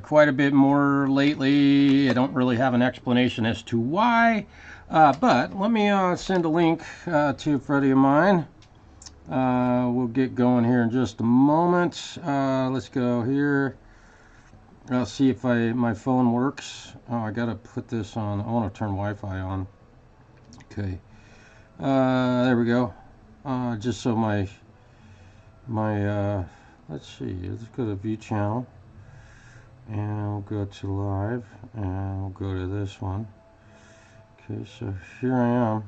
quite a bit more lately. I don't really have an explanation as to why, but let me send a link to a friend of mine. We'll get going here in just a moment. Let's go here. I'll see if my phone works. Oh, I gotta put this on. I want to turn Wi-Fi on. Okay. There we go. Just so my let's see. Let's go to view channel, and we'll go to live, and we'll go to this one. Okay, so here I am.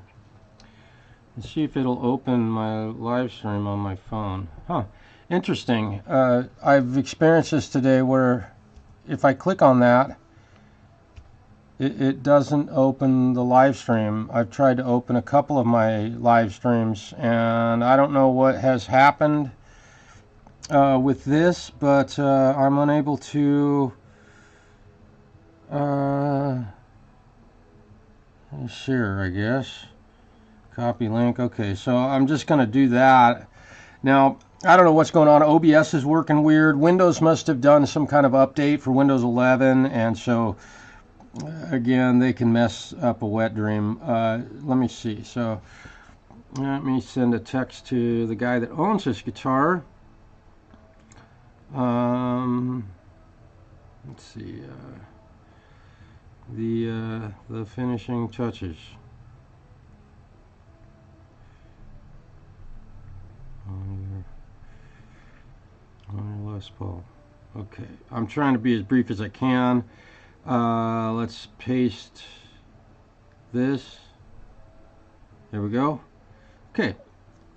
Let's see if it'll open my live stream on my phone. Huh, interesting. I've experienced this today where if I click on that, it doesn't open the live stream. I've tried to open a couple of my live streams, and I don't know what has happened with this, but I'm unable to share, I guess. Copy link. Okay, so I'm just going to do that. Now, I don't know what's going on. OBS is working weird. Windows must have done some kind of update for Windows 11, and so again, they can mess up a wet dream. Let me see. So let me send a text to the guy that owns this guitar. Let's see. The finishing touches. On your Les Paul. Okay, I'm trying to be as brief as I can. Let's paste this. There we go. Okay,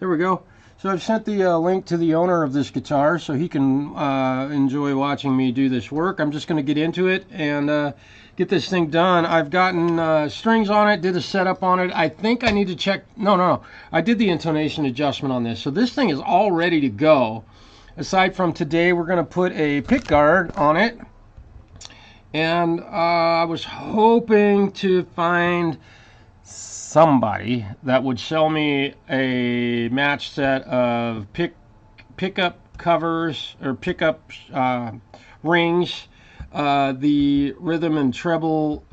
there we go. So I've sent the link to the owner of this guitar so he can enjoy watching me do this work. I'm just going to get into it and get this thing done. I've gotten strings on it, did a setup on it. I think I need to check. No. I did the intonation adjustment on this. So this thing is all ready to go. Aside from today, we're going to put a pick guard on it. And I was hoping to find somebody that would sell me a match set of pickup covers or pickup rings, the rhythm and treble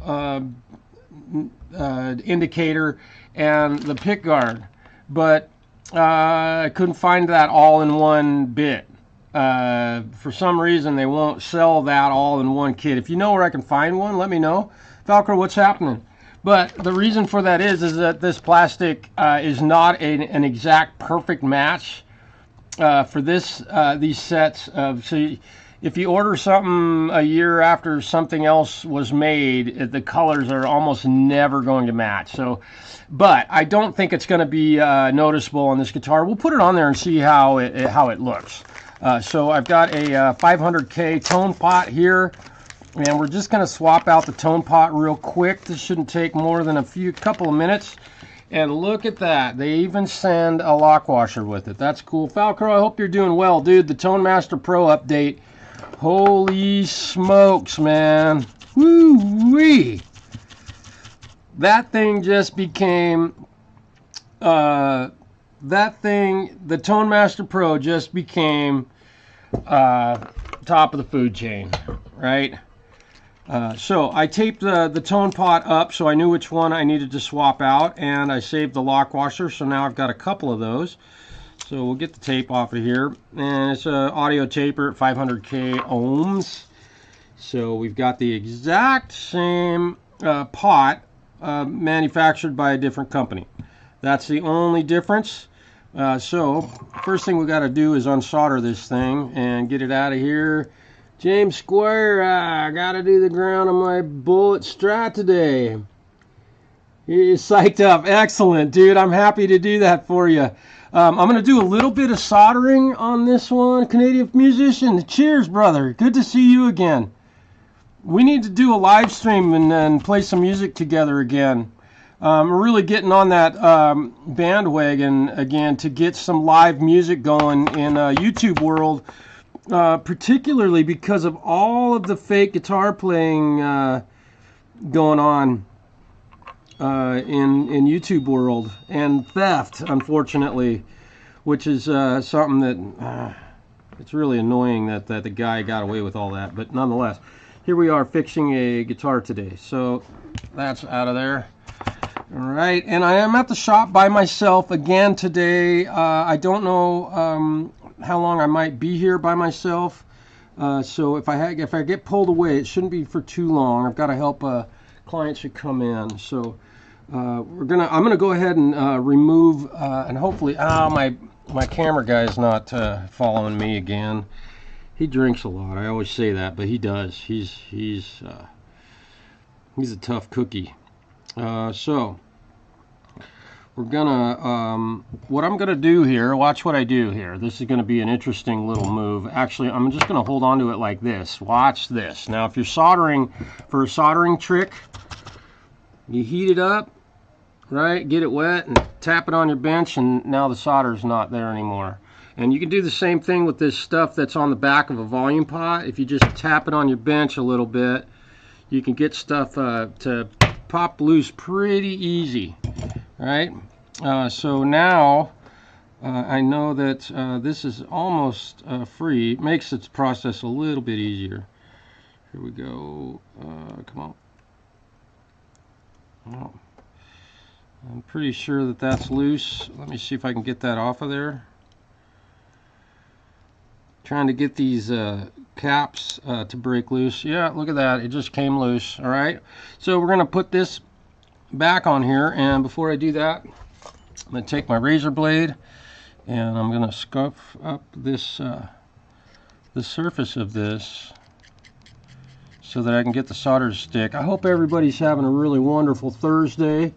indicator, and the pick guard, but I couldn't find that all in one bit. For some reason they won't sell that all in one kit. If you know where I can find one, let me know. Falcro, what's happening? But the reason for that is that this plastic is not an exact perfect match for this these sets of. So if you order something a year after something else was made, the colors are almost never going to match. So, but I don't think it's going to be noticeable on this guitar. We'll put it on there and see how it looks. So I've got a 500K tone pot here. And we're just going to swap out the tone pot real quick. This shouldn't take more than a couple of minutes. And look at that. They even send a lock washer with it. That's cool. Falcro, I hope you're doing well, dude. The Tone Master Pro update. Holy smokes, man. Woo-wee. That thing just became... the Tone Master Pro just became top of the food chain, right? So I taped the tone pot up so I knew which one I needed to swap out, and I saved the lock washer, so now I've got a couple of those. So we'll get the tape off of here, and it's an audio taper at 500K ohms. So we've got the exact same pot manufactured by a different company. That's the only difference. So first thing we got to do is unsolder this thing and get it out of here. James Square, I gotta do the ground on my bullet Strat today. He's psyched up. Excellent, dude. I'm happy to do that for you. I'm gonna do a little bit of soldering on this one. Canadian musician, cheers, brother. Good to see you again. We need to do a live stream and play some music together again. We're really getting on that bandwagon again to get some live music going in YouTube world. Particularly because of all of the fake guitar playing going on in YouTube world, and theft, unfortunately, which is something that it's really annoying that the guy got away with all that. But nonetheless, here we are fixing a guitar today. So that's out of there. All right, and I am at the shop by myself again today. I don't know how long I might be here by myself. So if I get pulled away, it shouldn't be for too long. I've got to help clients who come in. So I'm gonna go ahead and remove and hopefully my camera guy's not following me again. He drinks a lot. I always say that, but he does. He's a tough cookie. So we're gonna what I'm gonna do here, watch what I do here. This is gonna be an interesting little move. Actually, I'm just gonna hold on to it like this. Watch this. Now if you're soldering for a soldering trick, you heat it up, right, get it wet and tap it on your bench, and now the solder's not there anymore. And you can do the same thing with this stuff that's on the back of a volume pot. If you just tap it on your bench a little bit, you can get stuff to pop loose pretty easy, right? So now I know that this is almost free. It makes its process a little bit easier. Here we go. Come on. Oh, I'm pretty sure that that's loose. Let me see if I can get that off of there. Trying to get these caps to break loose. Yeah, look at that. It just came loose. All right. So we're going to put this back on here. And before I do that, I'm going to take my razor blade and I'm going to scuff up this the surface of this so that I can get the solder to stick. I hope everybody's having a really wonderful Thursday.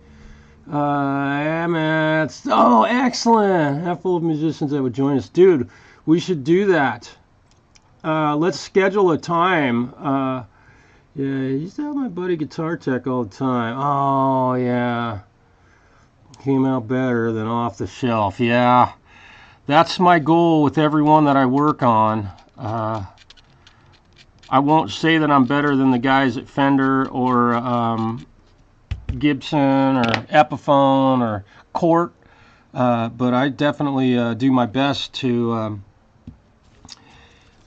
Oh, excellent. Half full of musicians that would join us. Dude, we should do that. Let's schedule a time. Yeah, I used to have my buddy Guitar Tech all the time. Oh, yeah. Came out better than off the shelf. Yeah. That's my goal with everyone that I work on. I won't say that I'm better than the guys at Fender or Gibson or Epiphone or Court, but I definitely do my best to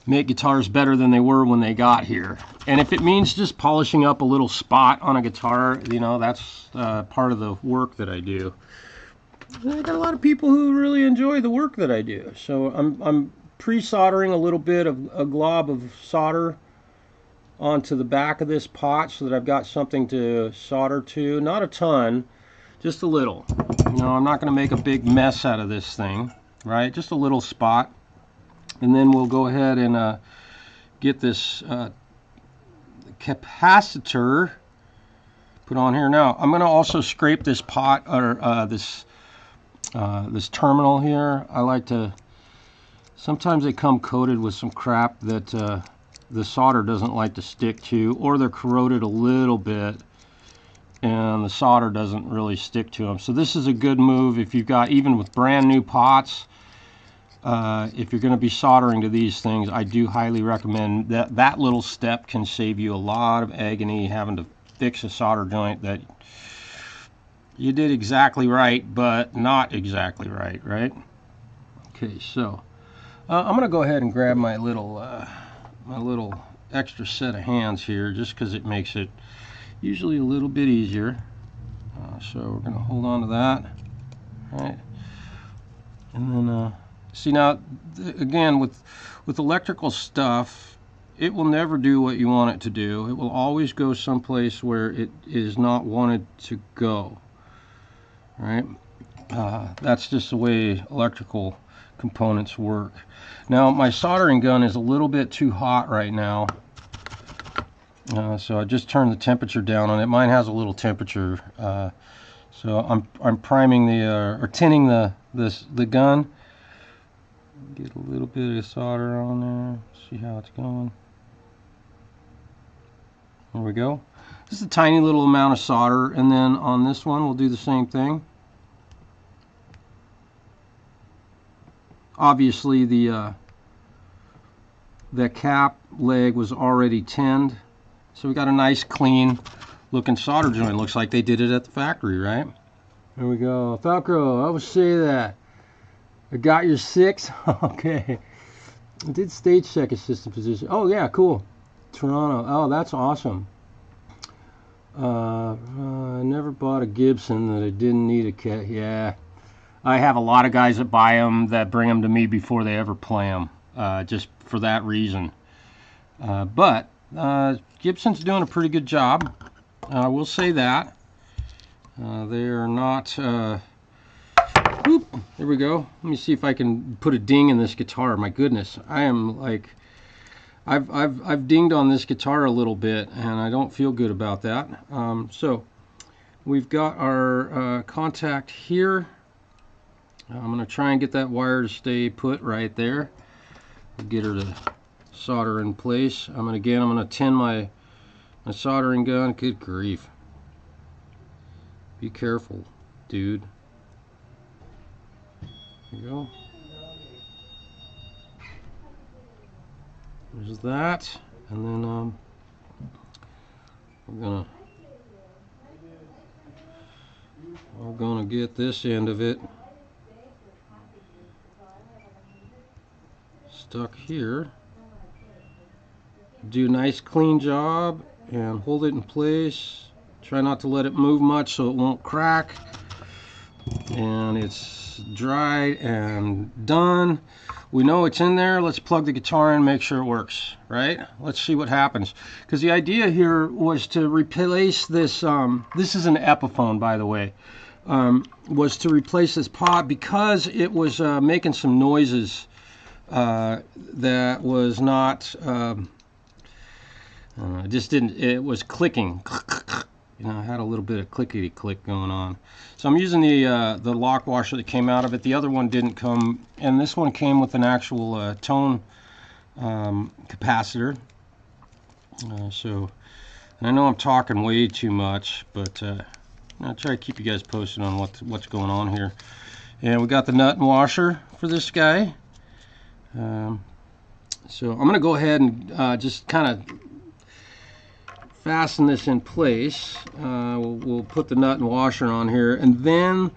make guitars better than they were when they got here. And if it means just polishing up a little spot on a guitar, you know, that's part of the work that I do. I got a lot of people who really enjoy the work that I do. So I'm pre-soldering a little bit of a glob of solder onto the back of this pot so that I've got something to solder to. Not a ton, just a little. You know, I'm not going to make a big mess out of this thing, right? Just a little spot. And then we'll go ahead and get this capacitor put on here. Now, I'm going to also scrape this pot, or this terminal here. I like to, sometimes they come coated with some crap that the solder doesn't like to stick to, or they're corroded a little bit and the solder doesn't really stick to them. So this is a good move if you've got, even with brand new pots, if you're going to be soldering to these things, I do highly recommend that. That little step can save you a lot of agony having to fix a solder joint that you did exactly right but not exactly right, right? Okay, so I'm going to go ahead and grab my little extra set of hands here, just because it makes it usually a little bit easier. So we're going to hold on to that, right? And then see, now again, with electrical stuff, it will never do what you want it to do. It will always go someplace where it is not wanted to go, right? That's just the way electrical components work. Now my soldering gun is a little bit too hot right now, so I just turned the temperature down on it. Mine has a little temperature, so I'm priming or tinning the gun. Get a little bit of solder on there. See how it's going. There we go. Just a tiny little amount of solder, and then on this one we'll do the same thing. Obviously the cap leg was already tinned, so we got a nice clean looking solder joint. Looks like they did it at the factory, right? There we go. Falcro, I would say that. I got your 6. Okay. I did stage check assistant position. Oh yeah, cool. Toronto. Oh, that's awesome. I never bought a Gibson that I didn't need a kit. Yeah, I have a lot of guys that buy them that bring them to me before they ever play them, just for that reason. But Gibson's doing a pretty good job. I will say that. They are not... Whoop, there we go. Let me see if I can put a ding in this guitar. My goodness, I am like... I've dinged on this guitar a little bit, and I don't feel good about that. So we've got our contact here. I'm going to try and get that wire to stay put right there. Get her to solder in place. I'm going to tin my soldering gun. Good grief. Be careful, dude. There you go. There's that, and then we're gonna get this end of it stuck here. Do a nice clean job and hold it in place. Try not to let it move much so it won't crack. And it's dried and done. We know it's in there. Let's plug the guitar in, make sure it works, right? Let's see what happens. Because the idea here was to replace this, this is an Epiphone, by the way, was to replace this pod because it was making some noises that was not, it just didn't, it was clicking. You know, I had a little bit of clickety click going on. So I'm using the lock washer that came out of it. The other one didn't come, and this one came with an actual tone capacitor. So, and I know I'm talking way too much, but I'll try to keep you guys posted on what's going on here. And we got the nut and washer for this guy. So I'm going to go ahead and just kind of fasten this in place. We'll put the nut and washer on here, and then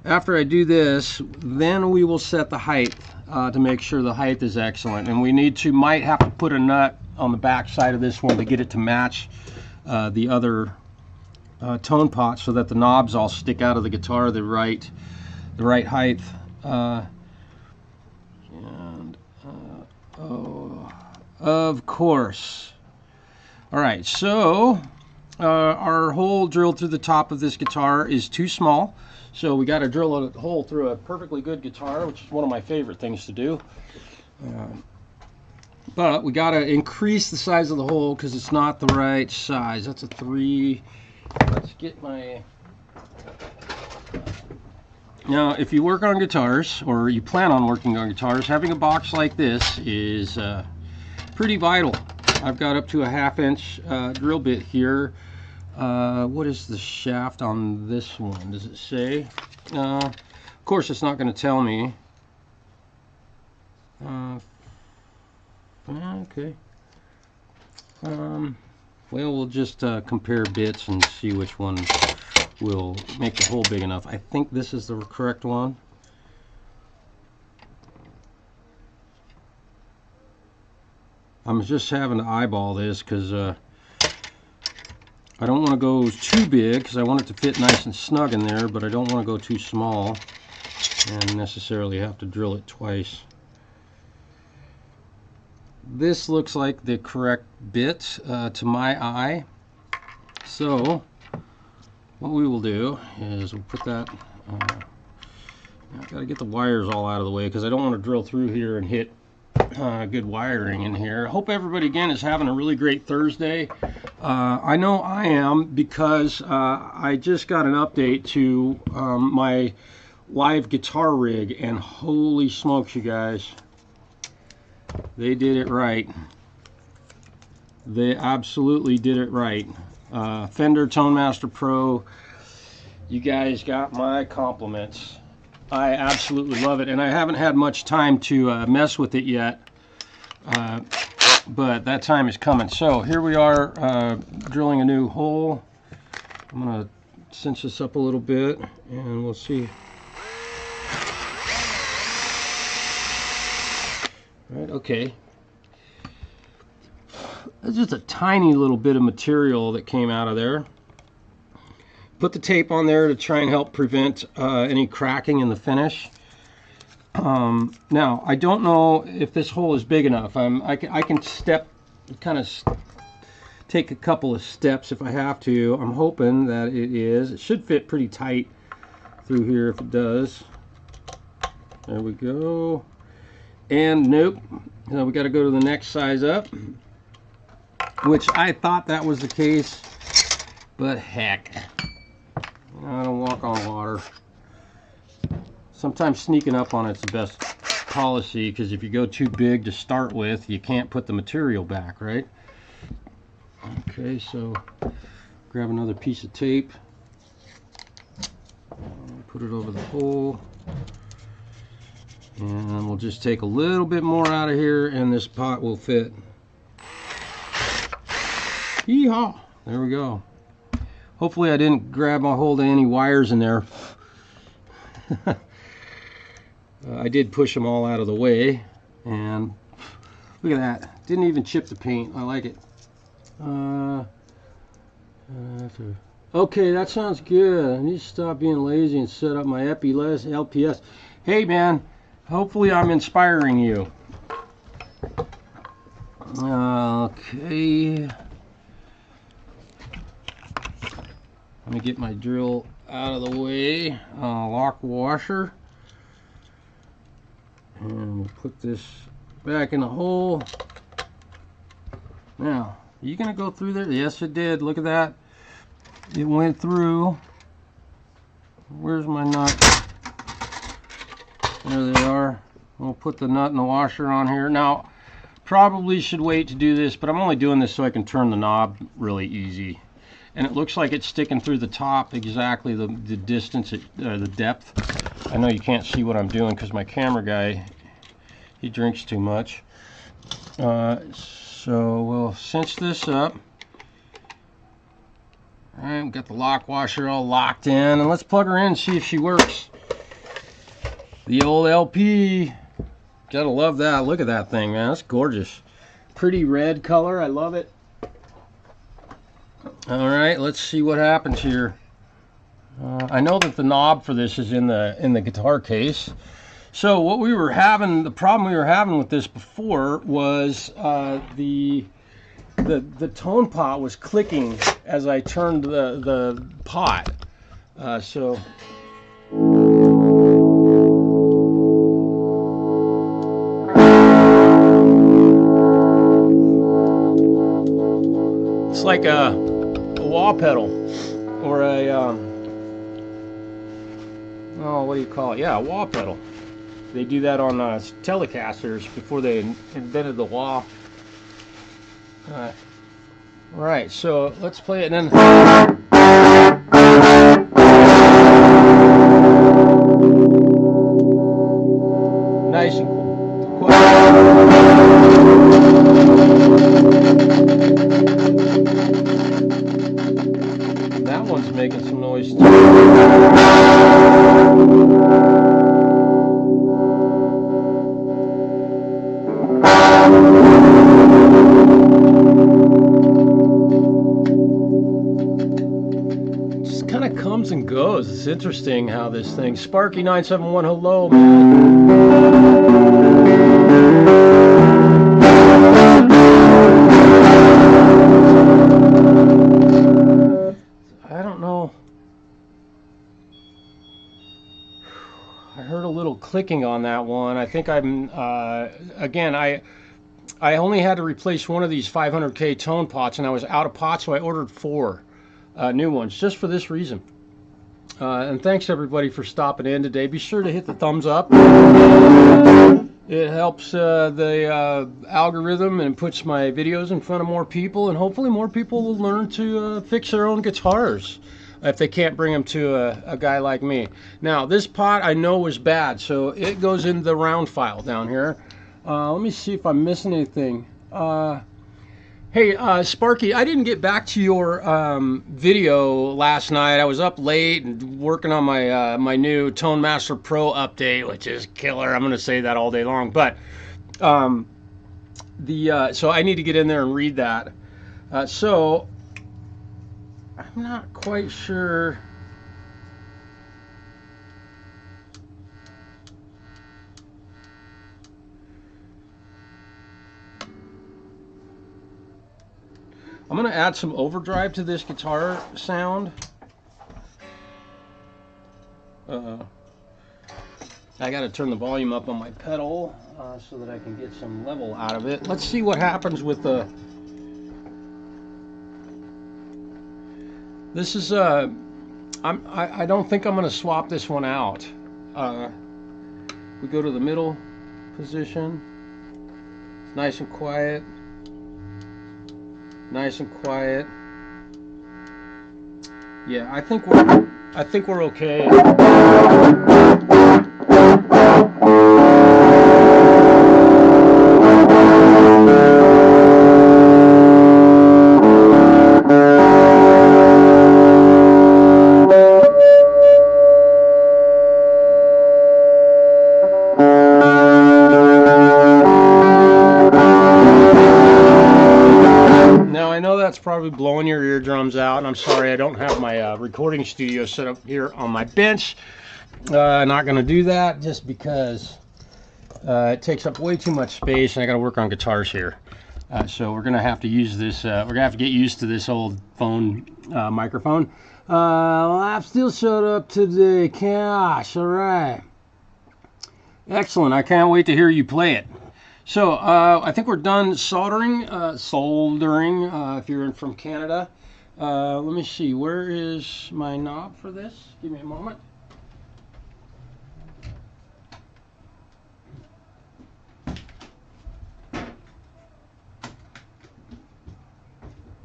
after I do this, then we will set the height to make sure the height is excellent. And we might have to put a nut on the back side of this one to get it to match the other tone pot, so that the knobs all stick out of the guitar the right height. Oh, of course. Alright, so our hole drilled through the top of this guitar is too small, so we got to drill a hole through a perfectly good guitar, which is one of my favorite things to do. But we got to increase the size of the hole because it's not the right size. That's a 3. Let's get my... Now, if you work on guitars, or you plan on working on guitars, having a box like this is pretty vital. I've got up to a 1/2 inch drill bit here. What is the shaft on this one? Does it say? Of course, it's not going to tell me. Okay. Well, we'll just compare bits and see which one will make the hole big enough. I think this is the correct one. I'm just having to eyeball this because I don't want to go too big because I want it to fit nice and snug in there, but I don't want to go too small and necessarily have to drill it twice. This looks like the correct bit to my eye. So what we will do is we'll put that, I've got to get the wires all out of the way because I don't want to drill through here and hit good wiring in here. I hope everybody again is having a really great Thursday. I know I am because I just got an update to my live guitar rig, and holy smokes, you guys, they did it right. They absolutely did it right. Fender ToneMaster Pro, you guys got my compliments. I absolutely love it, and I haven't had much time to mess with it yet, but that time is coming. So here we are drilling a new hole. I'm going to cinch this up a little bit, and we'll see. Right, okay. It's just a tiny little bit of material that came out of there. Put the tape on there to try and help prevent any cracking in the finish. Now, I don't know if this hole is big enough. I can take a couple of steps if I have to. I'm hoping that it is. It should fit pretty tight through here if it does. There we go. And nope. We got to go to the next size up, which I thought that was the case, but heck, I don't walk on water. Sometimes sneaking up on it's the best policy, because if you go too big to start with, you can't put the material back, right? Okay, so grab another piece of tape, put it over the hole, and we'll just take a little bit more out of here and this pot will fit. Yeehaw! There we go. Hopefully I didn't grab a hold of any wires in there. I did push them all out of the way, and look at that. Didn't even chip the paint. I like it. Okay, that sounds good. I need to stop being lazy and set up my LPS. Hey man, hopefully I'm inspiring you. Okay. Let me get my drill out of the way. Lock washer. And we'll put this back in the hole. Now, are you going to go through there? Yes, it did. Look at that. It went through. Where's my nut? There they are. We'll put the nut and the washer on here. Now, probably should wait to do this, but I'm only doing this so I can turn the knob really easy. And it looks like it's sticking through the top exactly the distance, the depth. I know you can't see what I'm doing because my camera guy, he drinks too much. So we'll cinch this up. All right, we've got the lock washer all locked in, and let's plug her in and see if she works. The old LP, gotta love that. Look at that thing, man. That's gorgeous. Pretty red color. I love it. All right, let's see what happens here. I know that the knob for this is in the guitar case. So what we were having, the problem we were having with this before was the tone pot was clicking as I turned the pot. So it's like a wah pedal or a oh, what do you call it? Yeah, a wah pedal. They do that on Telecasters before they invented the wah. Right, so let's play it and then. Nice and that one's making some noise too. And goes. It's interesting how this thing. Sparky971, hello, man. I don't know. I heard a little clicking on that one. I think I'm again. I only had to replace one of these 500K tone pots, and I was out of pots, so I ordered 4 new ones just for this reason. And thanks everybody for stopping in today. Be sure to hit the thumbs up. It helps the algorithm and puts my videos in front of more people, and hopefully more people will learn to fix their own guitars if they can't bring them to a guy like me. Now this pot I know was bad, so it goes in the round file down here. Let me see if I'm missing anything. Hey, Sparky, I didn't get back to your video last night. I was up late and working on my my new Tone Master Pro update, which is killer. I'm going to say that all day long. But So I need to get in there and read that. So I'm not quite sure. I'm going to add some overdrive to this guitar sound. I got to turn the volume up on my pedal so that I can get some level out of it. Let's see what happens with the... This is I don't think I'm going to swap this one out. We go to the middle position. It's nice and quiet. Nice and quiet. Yeah, I think we're okay. That's probably blowing your eardrums out, and I'm sorry I don't have my recording studio set up here on my bench. Not going to do that just because it takes up way too much space and I got to work on guitars here. So we're going to have to use this, we're going to have to get used to this old phone microphone. I've still showed up today. Gosh, all right. Excellent. I can't wait to hear you play it. So I think we're done soldering, if you're from Canada. Let me see, where is my knob for this? Give me a moment.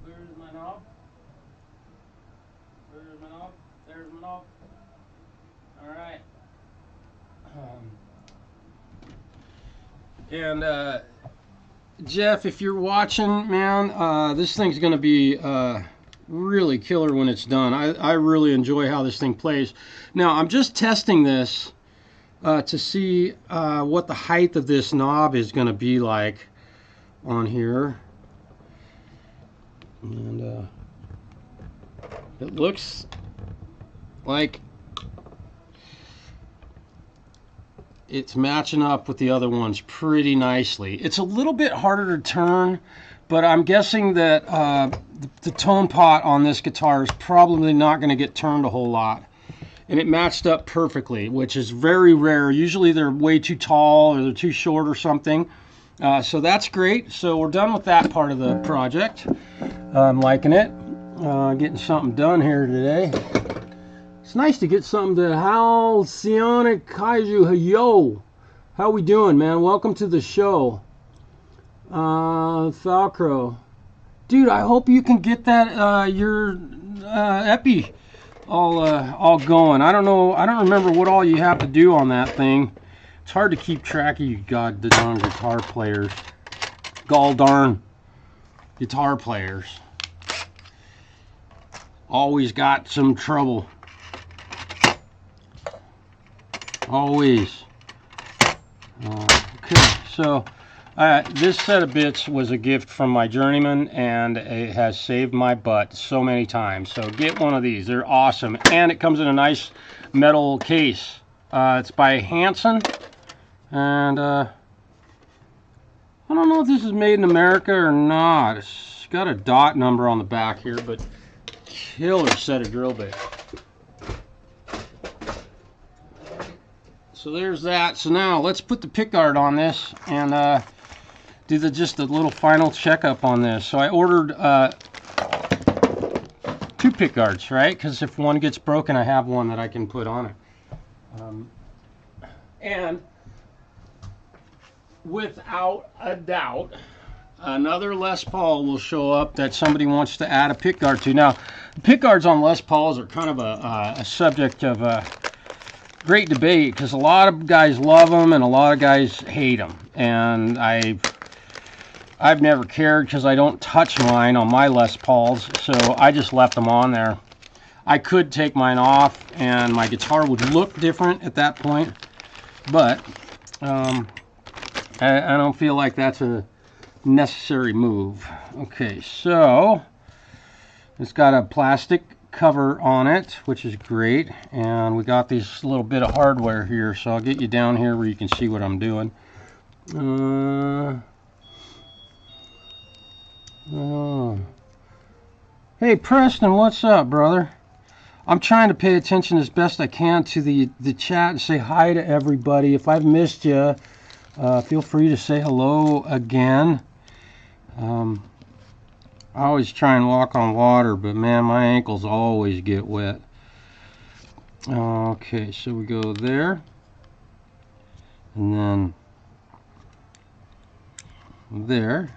Where's my knob? Where's my knob? There's my knob. All right. And Jeff, if you're watching, man, this thing's going to be really killer when it's done. I really enjoy how this thing plays. Now, I'm just testing this to see what the height of this knob is going to be like on here. And it looks like it's matching up with the other ones pretty nicely. It's a little bit harder to turn, but I'm guessing that the tone pot on this guitar is probably not going to get turned a whole lot. And it matched up perfectly, which is very rare. Usually they're way too tall or they're too short or something. So that's great. So we're done with that part of the project. I'm liking it. Getting something done here today. It's nice to get something to Halcyonic Kaiju. Yo, how we doing, man? Welcome to the show. THEFALCRO. Dude, I hope you can get that your Epi all going. I don't know. I don't remember what all you have to do on that thing. It's hard to keep track of you goddamn guitar players. Gall darn guitar players. Always got some trouble. Always. Okay, so this set of bits was a gift from my journeyman, and it has saved my butt so many times. So get one of these. They're awesome, and it comes in a nice metal case. It's by Hanson, and I don't know if this is made in America or not. It's got a dot number on the back here, but killer set of drill bits. So there's that. So now let's put the pickguard on this and do just a little final checkup on this. So I ordered 2 pickguards, right? Because if one gets broken, I have one that I can put on it. And without a doubt, another Les Paul will show up that somebody wants to add a pickguard to. Now, pickguards on Les Pauls are kind of a subject of great debate, because a lot of guys love them and a lot of guys hate them, and I've never cared because I don't touch mine on my Les Pauls, so I just left them on there. I could take mine off and my guitar would look different at that point, but I don't feel like that's a necessary move. Okay, so it's got a plastic cover on it, which is great, and we got this little bit of hardware here, so I'll get you down here where you can see what I'm doing. Hey Preston, what's up, brother? I'm trying to pay attention as best I can to the chat and say hi to everybody. If I've missed you, feel free to say hello again. I always try and walk on water, but man, my ankles always get wet. Okay, so we go there, and then there.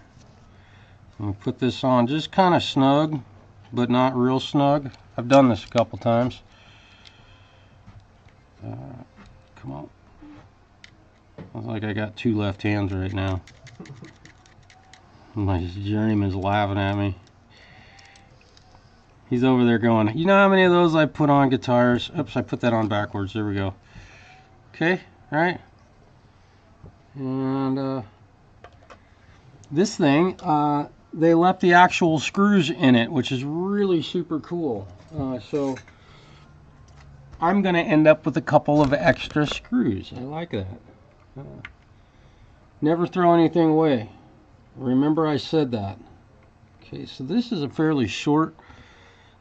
And we put this on just kind of snug, but not real snug. I've done this a couple times. Come on. Looks like I got two left hands right now. My journeyman's laughing at me. He's over there going, you know how many of those I put on guitars? Oops, I put that on backwards. There we go. Okay, all right. And this thing, they left the actual screws in it, which is really super cool. So I'm going to end up with a couple of extra screws. I like that. Never throw anything away. Remember I said that. Okay, so this is a fairly short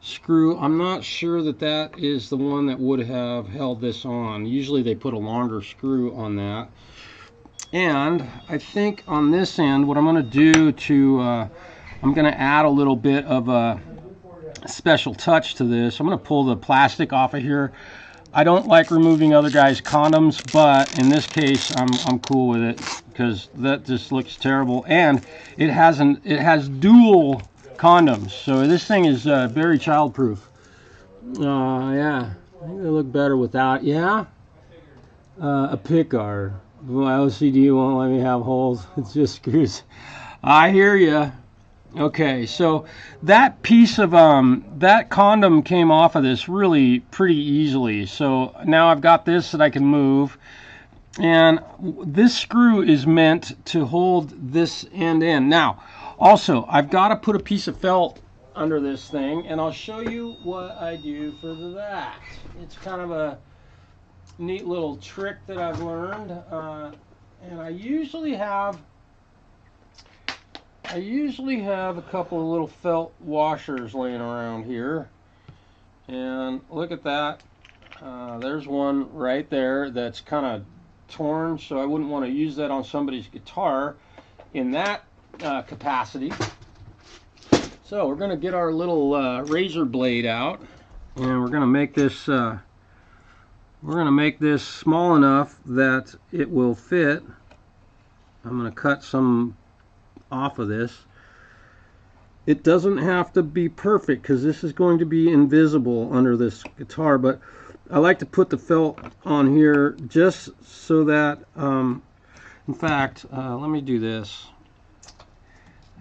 screw. I'm not sure that that is the one that would have held this on. Usually they put a longer screw on that. And I think on this end, what I'm going to do to, I'm going to add a little bit of a special touch to this. I'm going to pull the plastic off of here. I don't like removing other guys' condoms, but in this case, I'm cool with it because that just looks terrible. And it has dual condoms, so this thing is very childproof. Yeah, I think they look better without. Yeah, a pickguard. My OCD won't let me have holes. It's just screws. I hear you. Okay, so that piece of that condom came off of this really pretty easily. So now I've got this that I can move, and this screw is meant to hold this end in. Now, also, I've got to put a piece of felt under this thing, and I'll show you what I do for that. It's kind of a neat little trick that I've learned, and I usually have a couple of little felt washers laying around here, and look at that. There's one right there that's kind of torn, so I wouldn't want to use that on somebody's guitar in that capacity. So we're going to get our little razor blade out, and we're going to make this small enough that it will fit. I'm going to cut some off of this. It doesn't have to be perfect because this is going to be invisible under this guitar, but I like to put the felt on here just so that in fact, let me do this.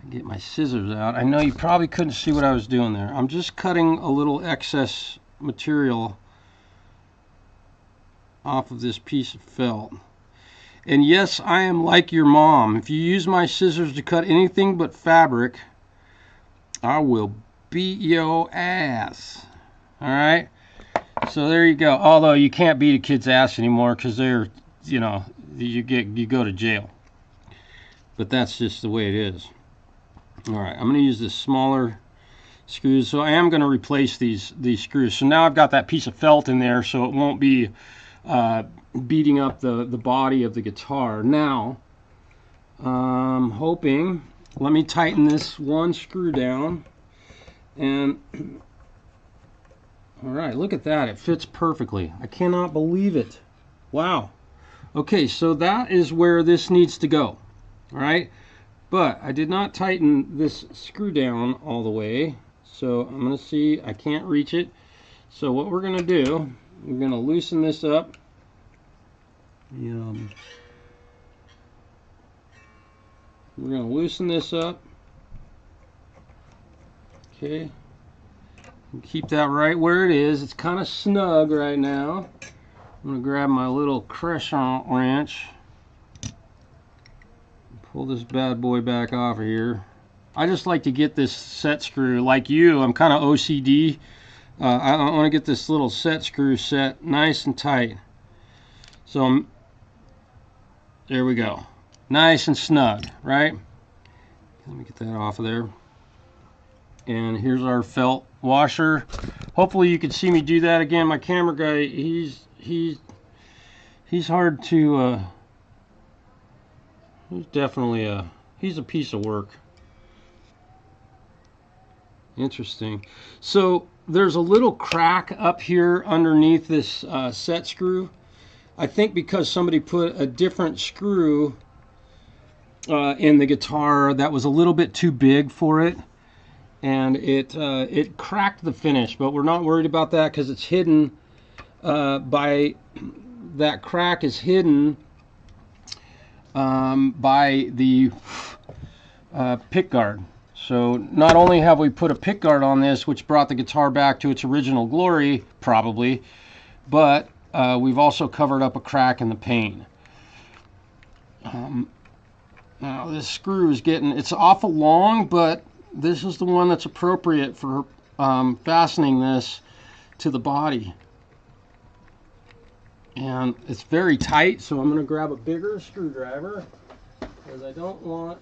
Get my scissors out. I know you probably couldn't see what I was doing there. I'm just cutting a little excess material off of this piece of felt. And yes, I am like your mom. If you use my scissors to cut anything but fabric, I will beat your ass. Alright? So there you go. Although you can't beat a kid's ass anymore because they're, you know, you go to jail. But that's just the way it is. Alright, I'm going to use this smaller screws. So I am going to replace these screws. So now I've got that piece of felt in there, so it won't be beating up the body of the guitar. Now, I'm hoping, let me tighten this one screw down, and alright, look at that, it fits perfectly. I cannot believe it. Wow. Okay, so that is where this needs to go. Alright, but I did not tighten this screw down all the way, so I'm going to see, I can't reach it. So what we're going to do, we're going to loosen this up. We're going to loosen this up. Okay. Keep that right where it is. It's kind of snug right now. I'm going to grab my little crescent wrench. pull this bad boy back off of here. I just like to get this set screw, like you, I'm kind of OCD. I want to get this little set screw set nice and tight. So there we go. Nice and snug, right? Let me get that off of there. And here's our felt washer. Hopefully you can see me do that again. My camera guy, he's hard to he's definitely he's a piece of work. Interesting. So there's a little crack up here underneath this set screw. I think because somebody put a different screw in the guitar that was a little bit too big for it, and it cracked the finish. But we're not worried about that because it's hidden by that crack is hidden by the pick guard. So not only have we put a pick guard on this, which brought the guitar back to its original glory, probably, but we've also covered up a crack in the pane. Now this screw is it's awful long, but this is the one that's appropriate for fastening this to the body. And it's very tight, so I'm going to grab a bigger screwdriver because I don't want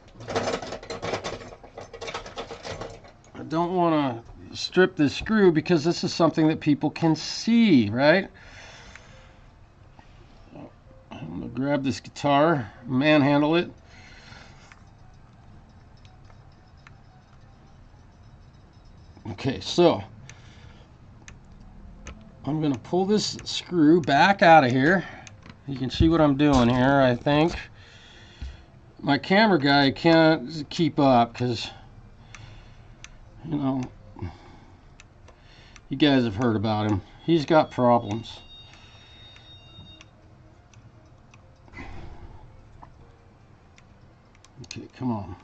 to strip this screw, because this is something that people can see, right? I'm going to grab this guitar, manhandle it. Okay, so I'm going to pull this screw back out of here. You can see what I'm doing here, I think. My camera guy can't keep up because, you know, you guys have heard about him. He's got problems. Okay, come on.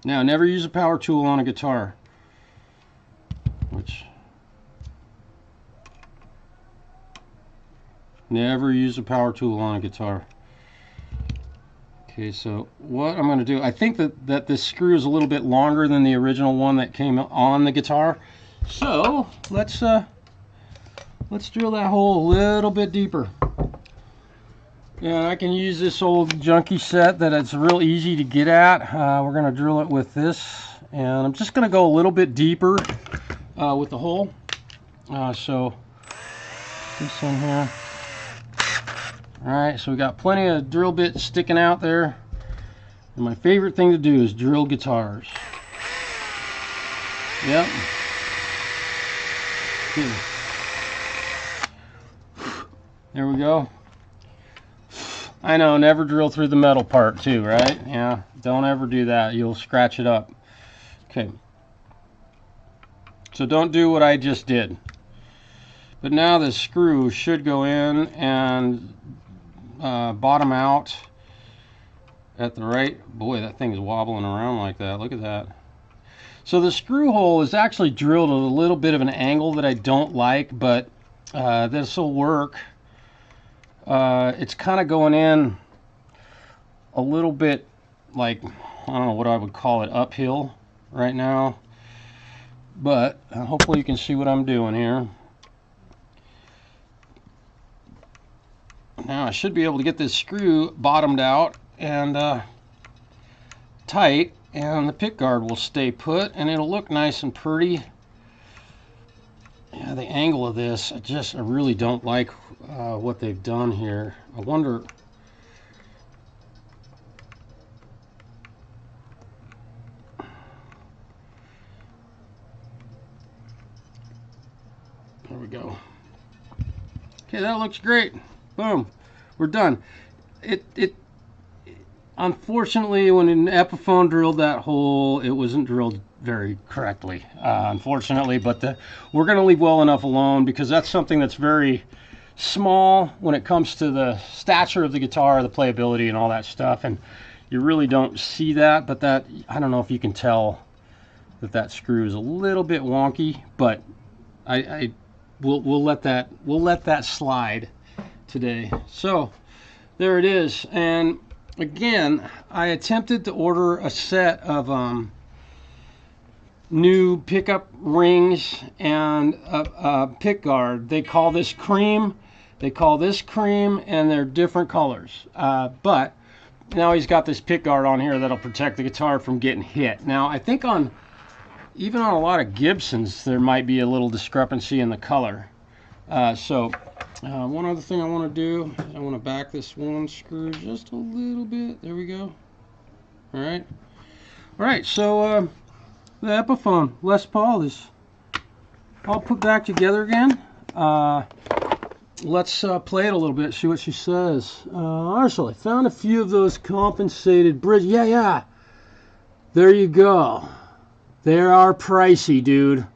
Now, never use a power tool on a guitar. Never use a power tool on a guitar. Okay, so what I'm going to do, I think that this screw is a little bit longer than the original one that came on the guitar. So let's drill that hole a little bit deeper. And I can use this old junky set that it's real easy to get at. We're going to drill it with this, and I'm just going to go a little bit deeper with the hole. So this in here. Alright, so we got plenty of drill bits sticking out there. And my favorite thing to do is drill guitars. Yep. Okay. There we go. I know, never drill through the metal part too, right? Yeah, don't ever do that. You'll scratch it up. Okay. So don't do what I just did. But now the screw should go in and bottom out at the right. Boy, that thing is wobbling around like that. Look at that. So the screw hole is actually drilled at a little bit of an angle that I don't like, but this will work. It's kind of going in a little bit like, I don't know what I would call it, uphill right now. But hopefully you can see what I'm doing here. Now I should be able to get this screw bottomed out and tight, and the pick guard will stay put and it'll look nice and pretty. Yeah, the angle of this, I really don't like what they've done here. I wonder, there we go. Okay, that looks great. Boom, we're done. Unfortunately, when an Epiphone drilled that hole, it wasn't drilled very correctly, unfortunately, but we're going to leave well enough alone because that's something that's very small when it comes to the stature of the guitar, the playability and all that stuff, and you really don't see that, but that, I don't know if you can tell that screw is a little bit wonky, but we'll let that slide today. So there it is, and again, I attempted to order a set of new pickup rings and a pick guard. They call this cream. They call this cream, and they're different colors. But now he's got this pick guard on here that'll protect the guitar from getting hit. Now, I think even on a lot of Gibsons, there might be a little discrepancy in the color. One other thing I want to do is I want to back this one screw just a little bit. There we go. All right, so the Epiphone Les Paul is all put back together again. Let's play it a little bit, see what she says. Marshall, I found a few of those compensated bridges. Yeah. There you go. They are pricey, dude.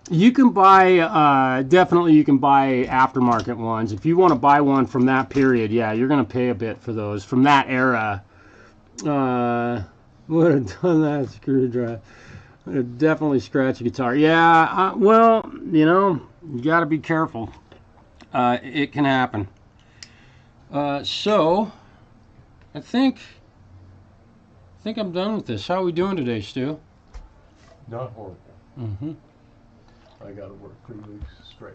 You can buy, definitely you can buy aftermarket ones. If you want to buy one from that period, yeah, you're going to pay a bit for those. From that era, would have done that screwdriver. Would have definitely scratched a guitar. Yeah, well, you know, you got to be careful. It can happen. So, I think I'm done with this. How are we doing today, Stu? Not horrible. Mm-hmm. I got to work 3 weeks straight.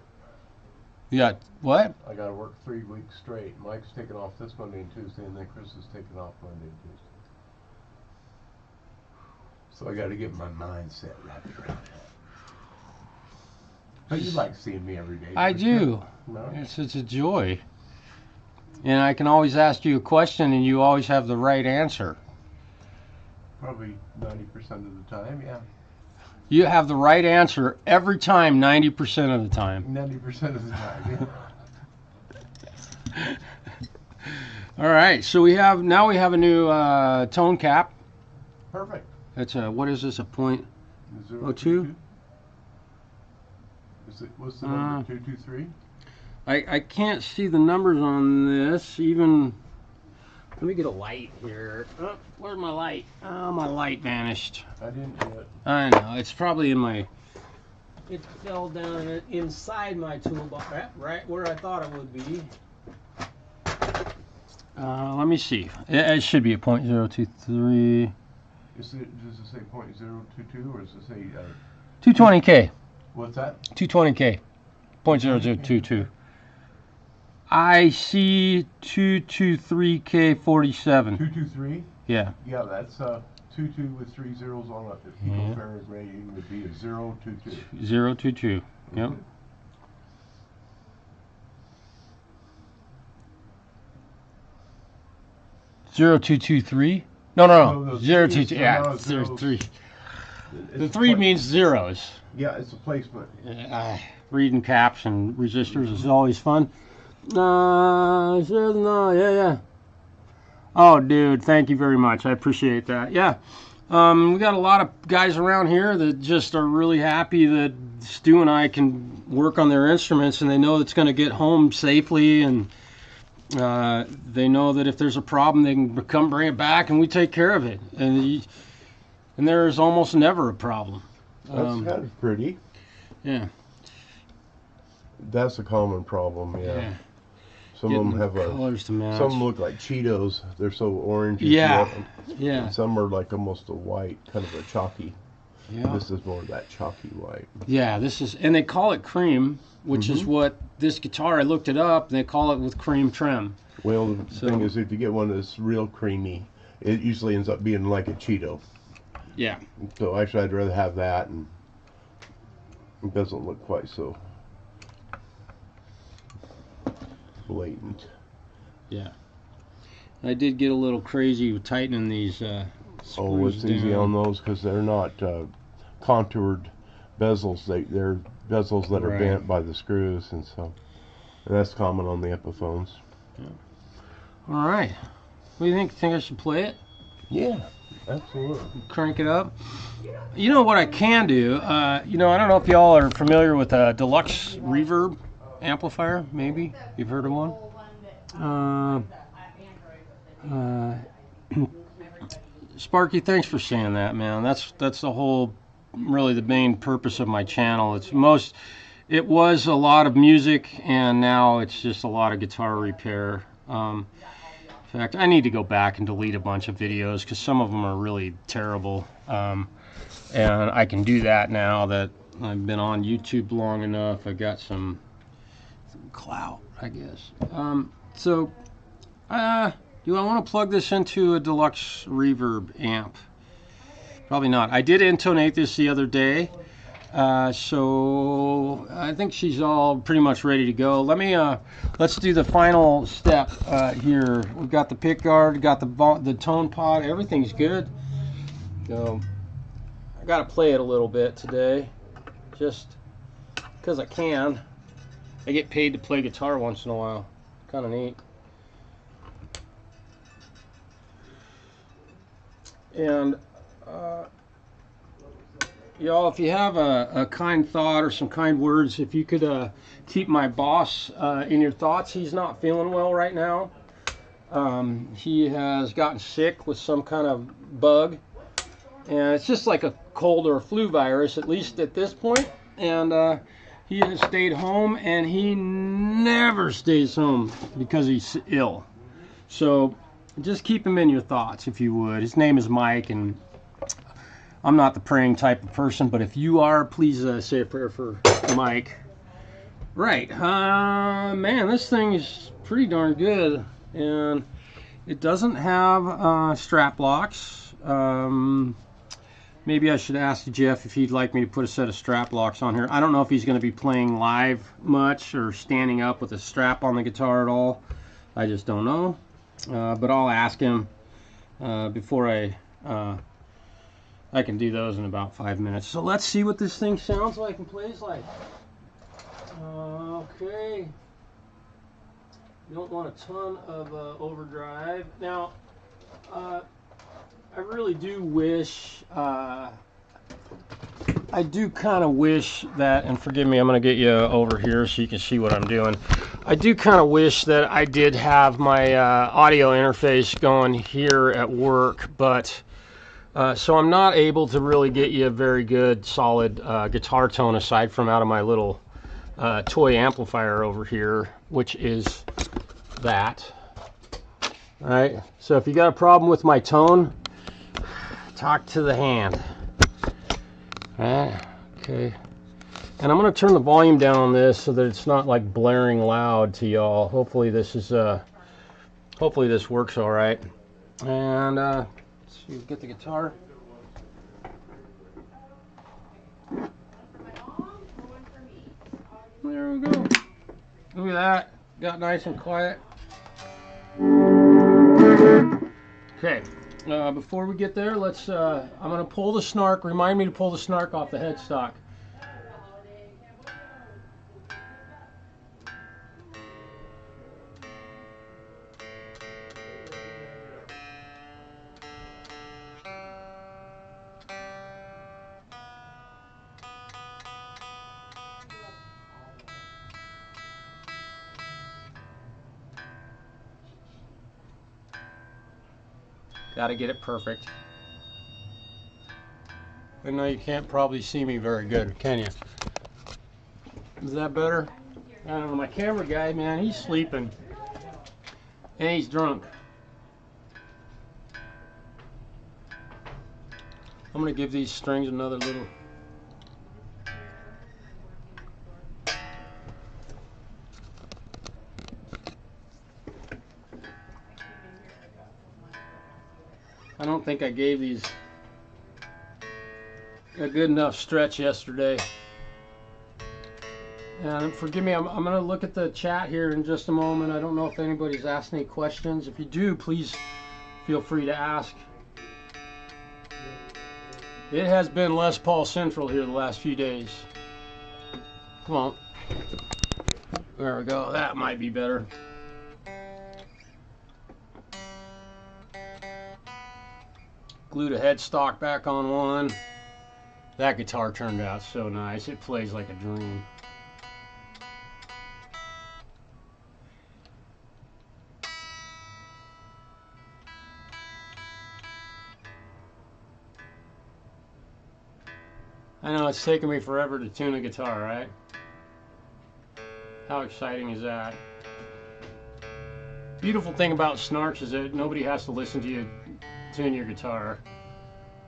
You got what? I got to work 3 weeks straight. Mike's taking off this Monday and Tuesday, and then Chris is taking off Monday and Tuesday. So I got to get my mindset wrapped around it. But you like seeing me every day. I do. No? It's a joy. And I can always ask you a question, and you always have the right answer. Probably 90% of the time, yeah. You have the right answer every time, 90% of the time. 90% of the time, yeah. All right, so now we have a new tone cap. Perfect. It's what is this, a .02? What's the number, 223? I can't see the numbers on this, even. Let me get a light here. Oh, where's my light? Oh, my light vanished. I didn't do it. I know, it's probably in my. It fell down inside my toolbox, right where I thought it would be. Let me see. It should be a .023. Does it say .022 or does it say 220K? What's that? 220K. .0022. I see 223K 47. 223? Yeah. Yeah, that's 22 with 3 zeros on it. The picofarad rating would be a 022. 022. Yep. 0223? No. 022. Yeah, 03. The 3 means zeros. Yeah, it's a placement. Reading caps and resistors is always fun. Yeah. Oh, dude, thank you very much. I appreciate that. Yeah. We got a lot of guys around here that just are really happy that Stu and I can work on their instruments, and they know it's going to get home safely, and they know that if there's a problem, they can come bring it back, and we take care of it. And there's almost never a problem. That's kind of pretty. Yeah. That's a common problem, yeah. Some of them have colors to match. Some look like Cheetos. They're so orange. Yeah. And some are like almost a white, kind of a chalky. Yeah. This is more of that chalky white. Yeah, and they call it cream, which is what this guitar, I looked it up, and they call it with cream trim. Well, the thing is, if you get one that's real creamy, it usually ends up being like a Cheeto. Yeah. So actually, I'd rather have that, and it doesn't look quite so blatant. Yeah. I did get a little crazy with tightening these screws it's easy on those because they're not contoured bezels. They're bezels that are bent by the screws, and that's common on the Epiphones. Yeah. All right. What do you think? Think I should play it? Yeah, absolutely. Crank it up. You know what I can do? I don't know if y'all are familiar with a deluxe reverb amplifier. Maybe you've heard of one. Sparky, thanks for saying that, man. That's the whole, really the main purpose of my channel. It was a lot of music, and now it's just a lot of guitar repair. In fact, I need to go back and delete a bunch of videos because some of them are really terrible. And I can do that now that I've been on YouTube long enough. I got some clout, I guess. Do I want to plug this into a deluxe reverb amp? Probably not. I did intonate this the other day. So I think she's all pretty much ready to go. Let's do the final step here. We've got the pick guard, got the tone pot, everything's good. So I got to play it a little bit today, just because I can. I get paid to play guitar once in a while. Kind of neat. And y'all, if you have a kind thought or some kind words, if you could keep my boss in your thoughts. He's not feeling well right now. He has gotten sick with some kind of bug, and it's just like a cold or a flu virus, at least at this point. And he has stayed home, and he never stays home because he's ill. So just keep him in your thoughts if you would. His name is Mike, and I'm not the praying type of person, but if you are, please say a prayer for Mike. Right, man, this thing is pretty darn good, and it doesn't have strap locks. Maybe I should ask Jeff if he'd like me to put a set of strap locks on here. I don't know if he's going to be playing live much or standing up with a strap on the guitar at all. I just don't know, but I'll ask him before I can do those in about 5 minutes. So let's see what this thing sounds like and plays like. Okay. You don't want a ton of overdrive. Now, I really do wish, I do kind of wish that, and forgive me, I'm going to get you over here so you can see what I'm doing. I do kind of wish that I did have my audio interface going here at work, but so I'm not able to really get you a very good solid guitar tone aside from out of my little toy amplifier over here, which is that. All right, so if you got a problem with my tone, talk to the hand. All right, okay. And I'm going to turn the volume down on this so that it's not like blaring loud to y'all. Hopefully this is hopefully this works all right. And let's see, get the guitar. There we go. Look at that. Got nice and quiet. Okay. Before we get there, let's. I'm going to pull the snark. Remind me to pull the snark off the headstock. Got to get it perfect. I know you can't probably see me very good, can you? Is that better? I don't know, my camera guy, man, he's sleeping. And he's drunk. I'm going to give these strings another little... I don't think I gave these a good enough stretch yesterday. And forgive me, I'm going to look at the chat here in just a moment. I don't know if anybody's asked any questions. If you do, please feel free to ask. It has been Les Paul Central here the last few days. Come on. There we go. That might be better. Glued a headstock back on one. That guitar turned out so nice. It plays like a dream. I know it's taken me forever to tune a guitar, right? How exciting is that? Beautiful thing about snarks is that nobody has to listen to you tune your guitar.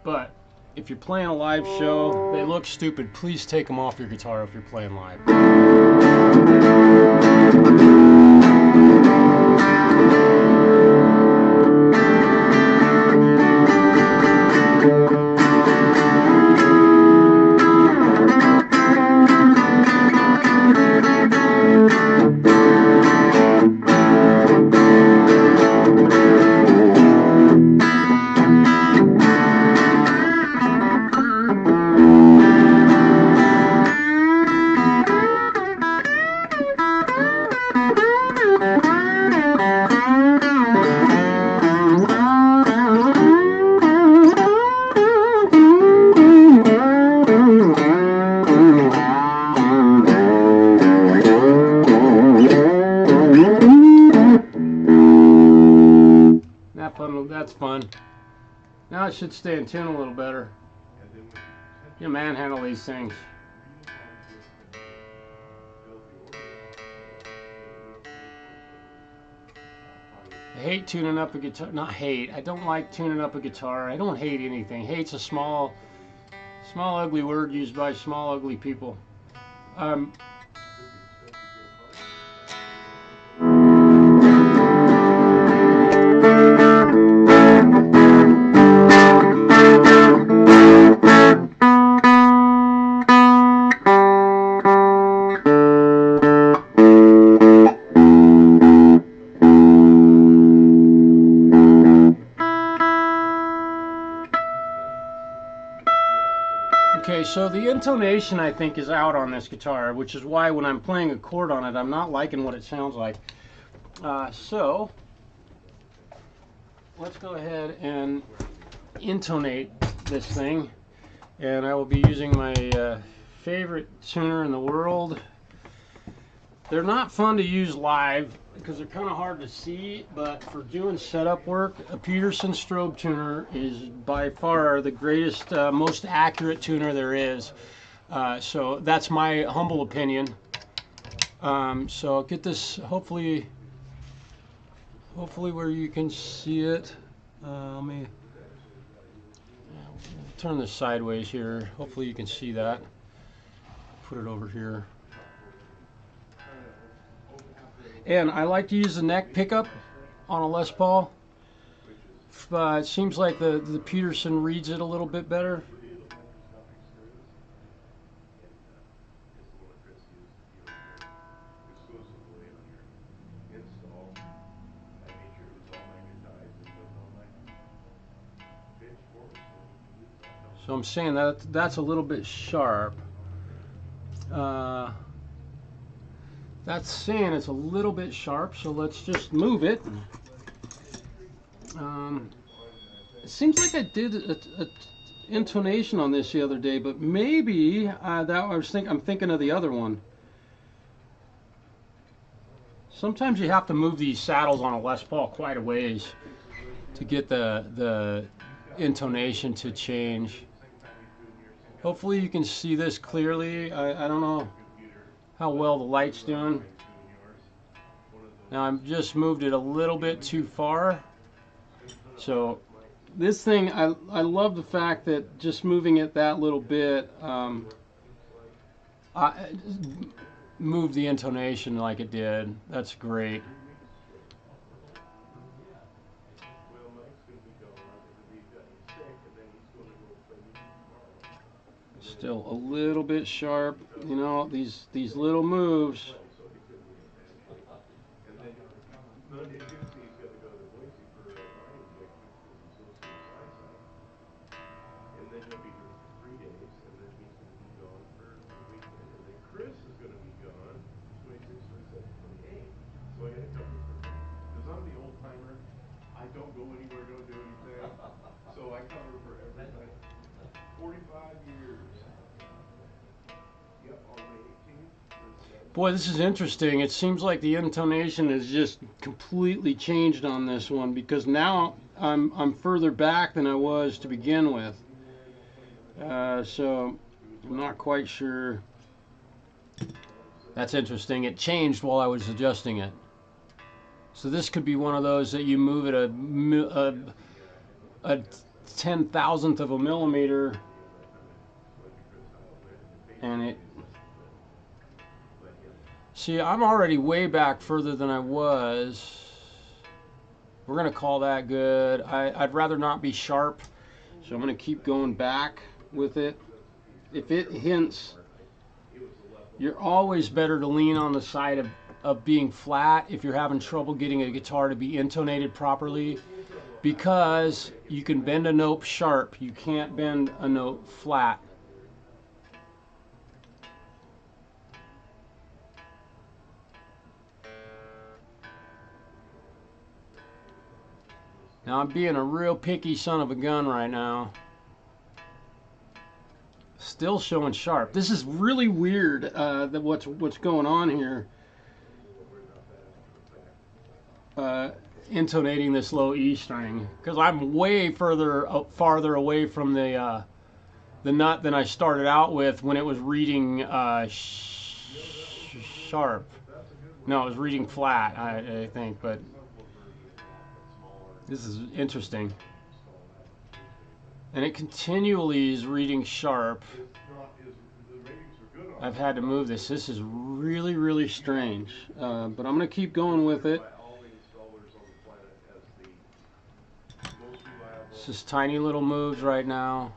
But if you're playing a live show, they look stupid. Please take them off your guitar if you're playing live. That's fun. Now it should stay in tune a little better. You manhandle these things. I hate tuning up a guitar. Not hate. I don't like tuning up a guitar. I don't hate anything. Hate's a small ugly word used by small ugly people. Okay, so the intonation I think is out on this guitar, which is why when I'm playing a chord on it, I'm not liking what it sounds like. So let's go ahead and intonate this thing, and I will be using my favorite tuner in the world. They're not fun to use live because they're kind of hard to see, but for doing setup work, a Peterson strobe tuner is by far the greatest, most accurate tuner there is. So that's my humble opinion. So I'll get this hopefully where you can see it. Let me turn this sideways here. Hopefully you can see that. Put it over here. And I like to use the neck pickup on a Les Paul. It seems like the Peterson reads it a little bit better. So I'm saying that's a little bit sharp. That's saying it's a little bit sharp, so let's just move it. It seems like I did a intonation on this the other day, but maybe I'm thinking of the other one. Sometimes you have to move these saddles on a Les Paul quite a ways to get the intonation to change. Hopefully you can see this clearly. I don't know how well the light's doing. Now I've just moved it a little bit too far. So this thing, I love the fact that just moving it that little bit I moved the intonation like it did. That's great. Still a little bit sharp, you know, these little moves. Boy, this is interesting. It seems like the intonation has just completely changed on this one because now I'm further back than I was to begin with. So I'm not quite sure. That's interesting. It changed while I was adjusting it. So this could be one of those that you move at a 10,000th of a millimeter, and it. See, I'm already way back further than I was. We're gonna call that good. I'd rather not be sharp, so I'm gonna keep going back with it. If it hints, you're always better to lean on the side of being flat if you're having trouble getting a guitar to be intonated properly, because you can bend a note sharp, you can't bend a note flat. Now I'm being a real picky son of a gun right now. Still showing sharp. This is really weird, that what's going on here. Intonating this low E string, because I'm way farther away from the nut than I started out with when it was reading sharp. No, it was reading flat, I think, but this is interesting. And it continually is reading sharp. I've had to move this. This is really, really strange. But I'm going to keep going with it. It's just tiny little moves right now.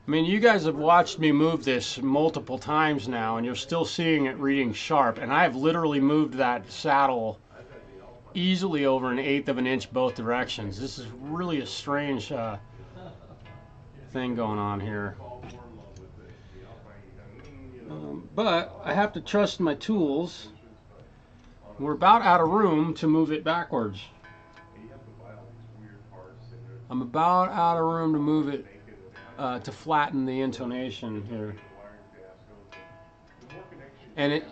I mean, you guys have watched me move this multiple times now, and you're still seeing it reading sharp. And I've literally moved that saddle easily over 1/8 of an inch both directions. This is really a strange thing going on here. But I have to trust my tools. We're about out of room to move it backwards. I'm about out of room to move it to flatten the intonation here. And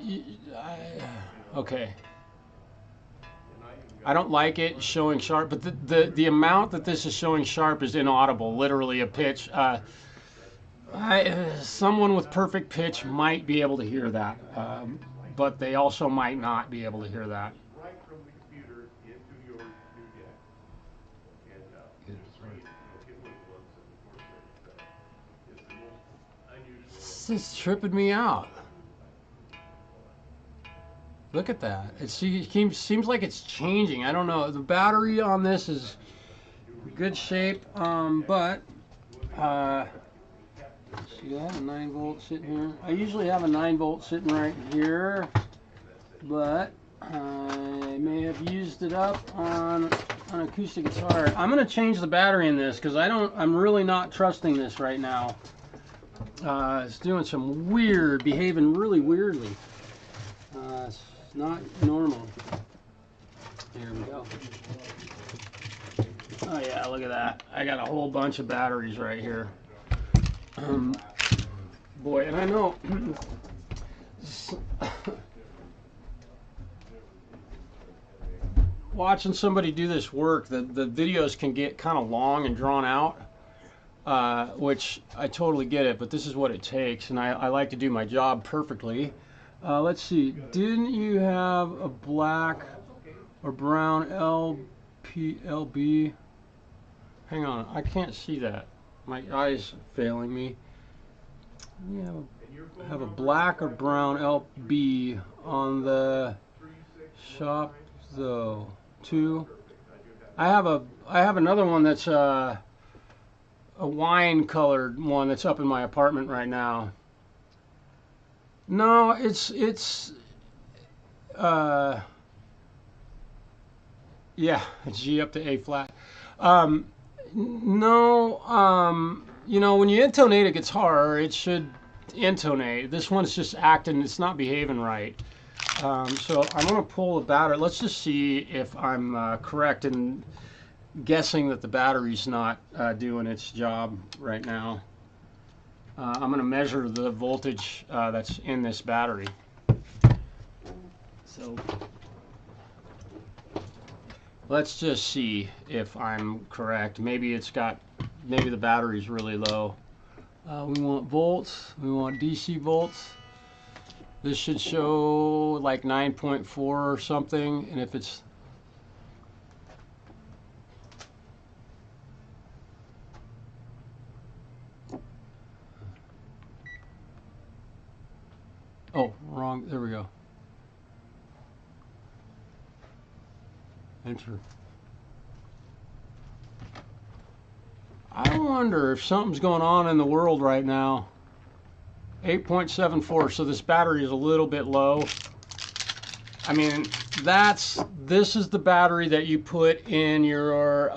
okay. I don't like it showing sharp, but the amount that this is showing sharp is inaudible, literally a pitch. Someone with perfect pitch might be able to hear that, but they also might not be able to hear that. This is tripping me out. Look at that. It seems like it's changing. I don't know. The battery on this is in good shape, but see, I have a 9-volt sitting here. I usually have a 9-volt sitting right here, but I may have used it up on an acoustic guitar. I'm going to change the battery in this because I'm really not trusting this right now. It's doing some behaving really weirdly. It's not normal. Here we go. Oh yeah, look at that. I got a whole bunch of batteries right here. Boy, and I know watching somebody do this work, the videos can get kind of long and drawn out. Which I totally get it, but this is what it takes, and I like to do my job perfectly. Let's see, didn't you have a black or brown LB? Hang on, I can't see that. My eyes failing me. You have a black or brown LB on the shop though too. I have another one that's a wine colored one that's up in my apartment right now. No, it's yeah, G up to A flat. No, you know, when you intonate a guitar, it should intonate. This one's just acting, it's not behaving right. So I'm going to pull the battery. Let's just see if I'm correct in guessing that the battery's not doing its job right now. I'm going to measure the voltage that's in this battery. So Let's just see if I'm correct. Maybe the battery's really low. We want volts. We want DC volts. This should show like 9.4 or something, and if it's wrong. There we go. Enter. I wonder if something's going on in the world right now. 8.74, so this battery is a little bit low. I mean, this is the battery that you put in your,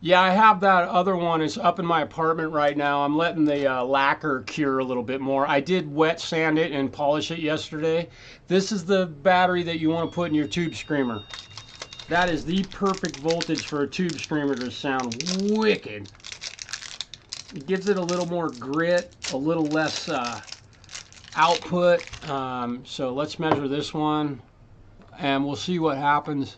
yeah, I have that other one. It's up in my apartment right now. I'm letting the lacquer cure a little bit more. I did wet sand it and polish it yesterday. This is the battery that you want to put in your tube screamer. That is the perfect voltage for a tube screamer to sound wicked. It gives it a little more grit, a little less output. So let's measure this one and we'll see what happens.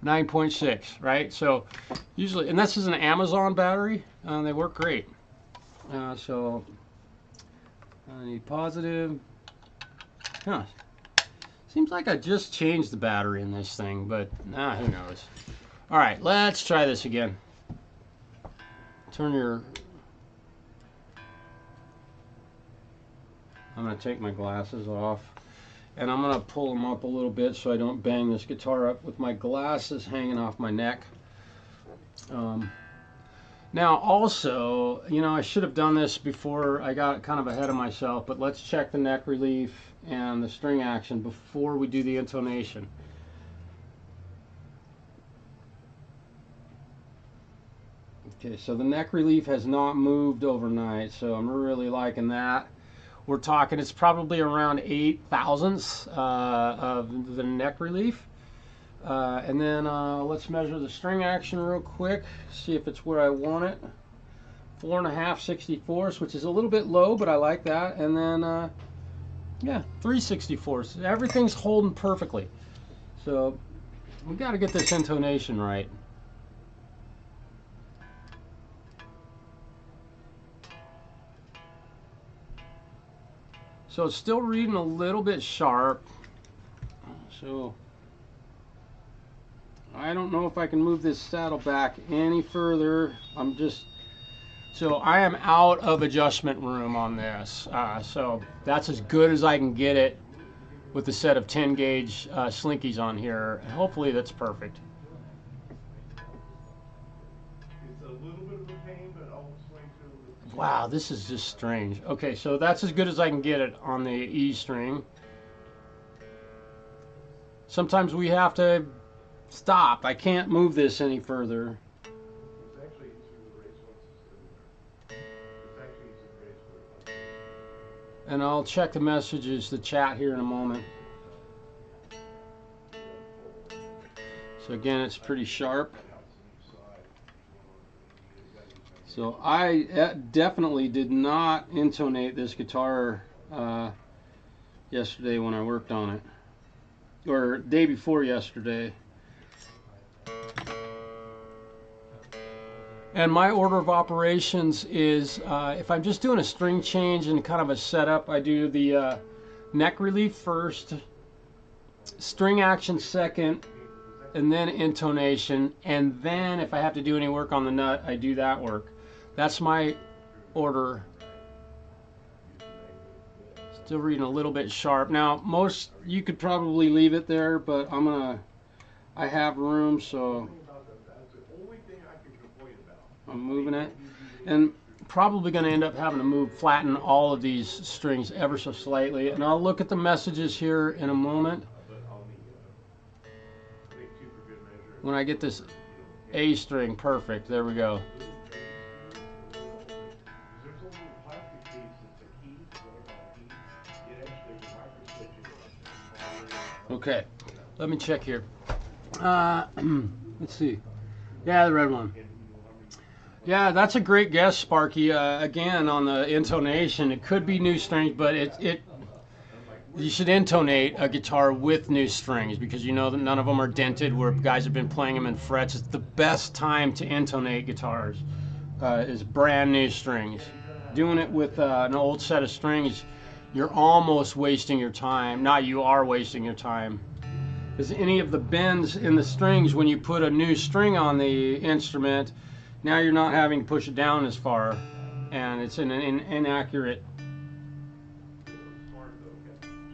9.6, right? So usually, and this is an Amazon battery. They work great. So I need positive. Huh. Seems like I just changed the battery in this thing, but who knows. All right, let's try this again. Turn your... I'm going to take my glasses off, and I'm going to pull them up a little bit so I don't bang this guitar up with my glasses hanging off my neck. Now also, you know, I should have done this before I got kind of ahead of myself, but let's check the neck relief and the string action before we do the intonation. Okay, so the neck relief has not moved overnight, so I'm really liking that. We're talking, it's probably around 8 thousandths of the neck relief. And then let's measure the string action real quick, see if it's where I want it. 4.5 64ths, which is a little bit low, but I like that. And then, yeah, 3 64ths. Everything's holding perfectly. So we got to get this intonation right. So it's still reading a little bit sharp. So I don't know if I can move this saddle back any further. So I am out of adjustment room on this. So that's as good as I can get it with a set of 10 gauge slinkies on here. And hopefully that's perfect. It's a little bit of a pain, but I'll swing to the... Wow, this is just strange. Okay, so that's as good as I can get it on the E string. Sometimes we have to stop. I can't move this any further. It's actually easier with race once it's in there. It's actually easier to race with. And I'll check the messages, the chat here in a moment. So again, it's pretty sharp. So I definitely did not intonate this guitar yesterday when I worked on it. Or day before yesterday. And my order of operations is, if I'm just doing a string change and kind of a setup, I do the neck relief first, string action second, and then intonation. And then if I have to do any work on the nut, I do that work. That's my order. Still reading a little bit sharp. Now, you could probably leave it there, but I have room, so I'm moving it. And probably going to end up having to flatten all of these strings ever so slightly. And I'll look at the messages here in a moment. When I get this A string perfect, there we go. Okay, let me check here. Let's see. Yeah, the red one. Yeah, that's a great guess, Sparky. Again, on the intonation, it could be new strings, but you should intonate a guitar with new strings, because you know that none of them are dented where guys have been playing them in frets. It's the best time to intonate guitars is brand new strings. Doing it with an old set of strings, you're almost wasting your time. Not you are wasting your time. Because any of the bends in the strings, when you put a new string on the instrument, now you're not having to push it down as far, and it's an inaccurate.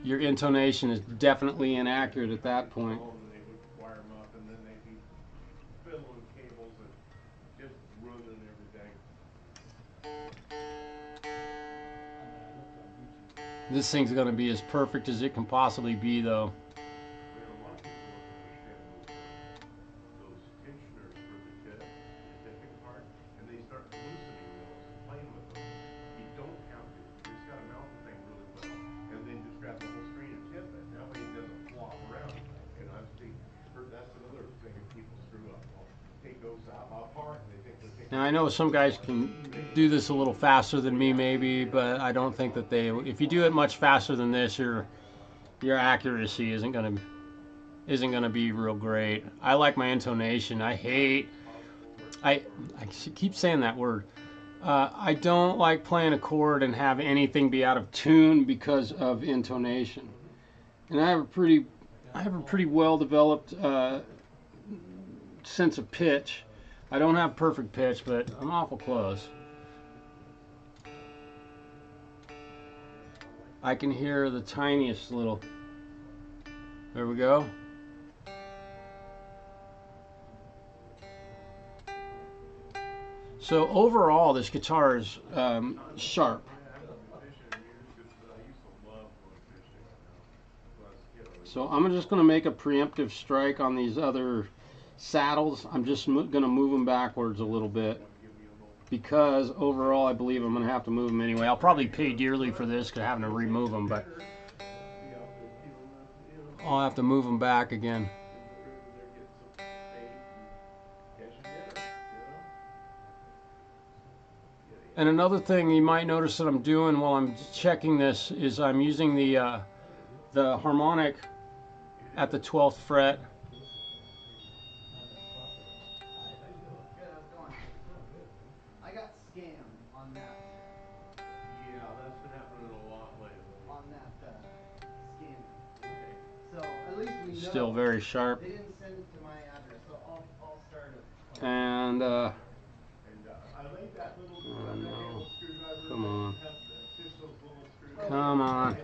Your intonation is definitely inaccurate at that point. This thing's going to be as perfect as it can possibly be, though. Now I know some guys can do this a little faster than me maybe, but I don't think that they, if you do it much faster than this, your accuracy isn't gonna be real great. I like my intonation. I keep saying that word. I don't like playing a chord and have anything be out of tune because of intonation. And I have a pretty well developed sense of pitch. I don't have perfect pitch, but I'm awful close. I can hear the tiniest little. There we go. So overall, this guitar is sharp. So I'm just going to make a preemptive strike on these other saddles. I'm just going to move them backwards a little bit, because overall I believe I'm going to have to move them anyway. I'll probably pay dearly for this because having to remove them, but I'll have to move them back again. And another thing you might notice that I'm doing while I'm checking this is I'm using the harmonic at the 12th fret. Still very sharp. And oh no. Come on. Come on.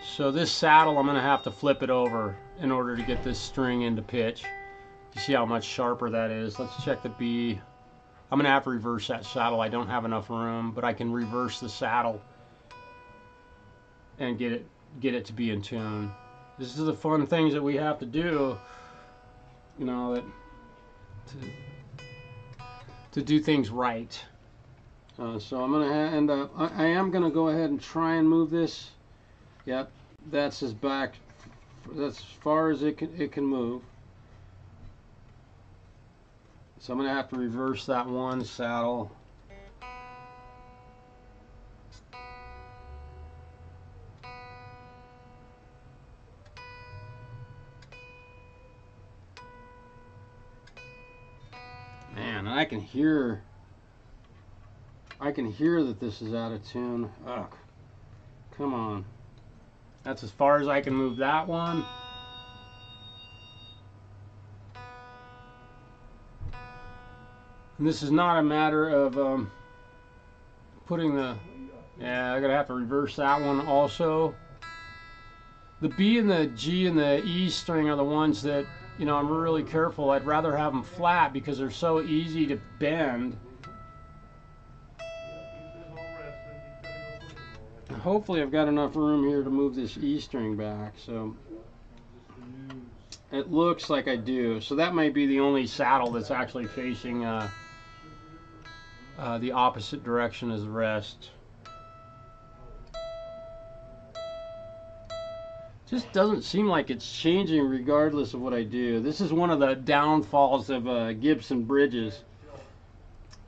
So this saddle, I'm going to have to flip it over in order to get this string into pitch. You see how much sharper that is? Let's check the B. I'm going to have to reverse that saddle. I don't have enough room, but I can reverse the saddle and get it to be in tune. This is the fun things that we have to do, you know, that to do things right. So I'm going to end up, I am going to go ahead and try and move this. Yep, that's as back, that's as far as it can move. So I'm going to have to reverse that one saddle. Man, I can hear that this is out of tune. Ugh. Come on. That's as far as I can move that one. And this is not a matter of putting the, yeah, I'm gonna have to reverse that one also. The B and the G and the E string are the ones that, you know, I'm really careful. I'd rather have them flat because they're so easy to bend. Hopefully I've got enough room here to move this E string back, so it looks like I do. So that might be the only saddle that's actually facing the opposite direction as the rest. Just doesn't seem like it's changing regardless of what I do. This is one of the downfalls of Gibson bridges.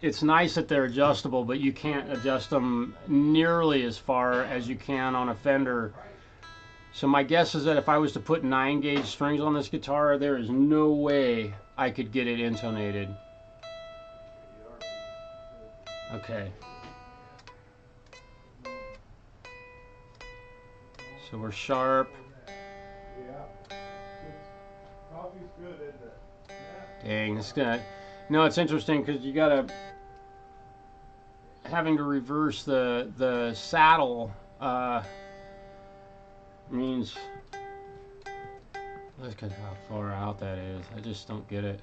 It's nice that they're adjustable, but you can't adjust them nearly as far as you can on a Fender. So my guess is that if I was to put 9-gauge strings on this guitar, there is no way I could get it intonated. Okay. So we're sharp. Coffee's good, isn't it? Dang, it's gonna. No, it's interesting because you gotta having to reverse the saddle means. Look at how far out that is. I just don't get it.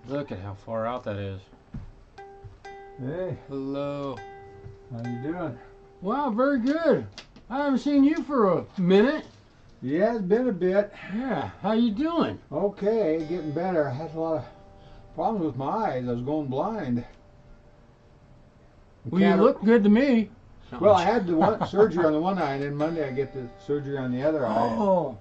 Look at how far out that is. Hey, Hello. how you doing? Wow, very good. I haven't seen you for a minute. Yeah, it's been a bit. Yeah, how you doing? Okay, getting better. I had a lot of problems with my eyes. I was going blind. Well, you look good to me. Well, I had the one surgery on the one eye, and then Monday I get the surgery on the other eye. Oh,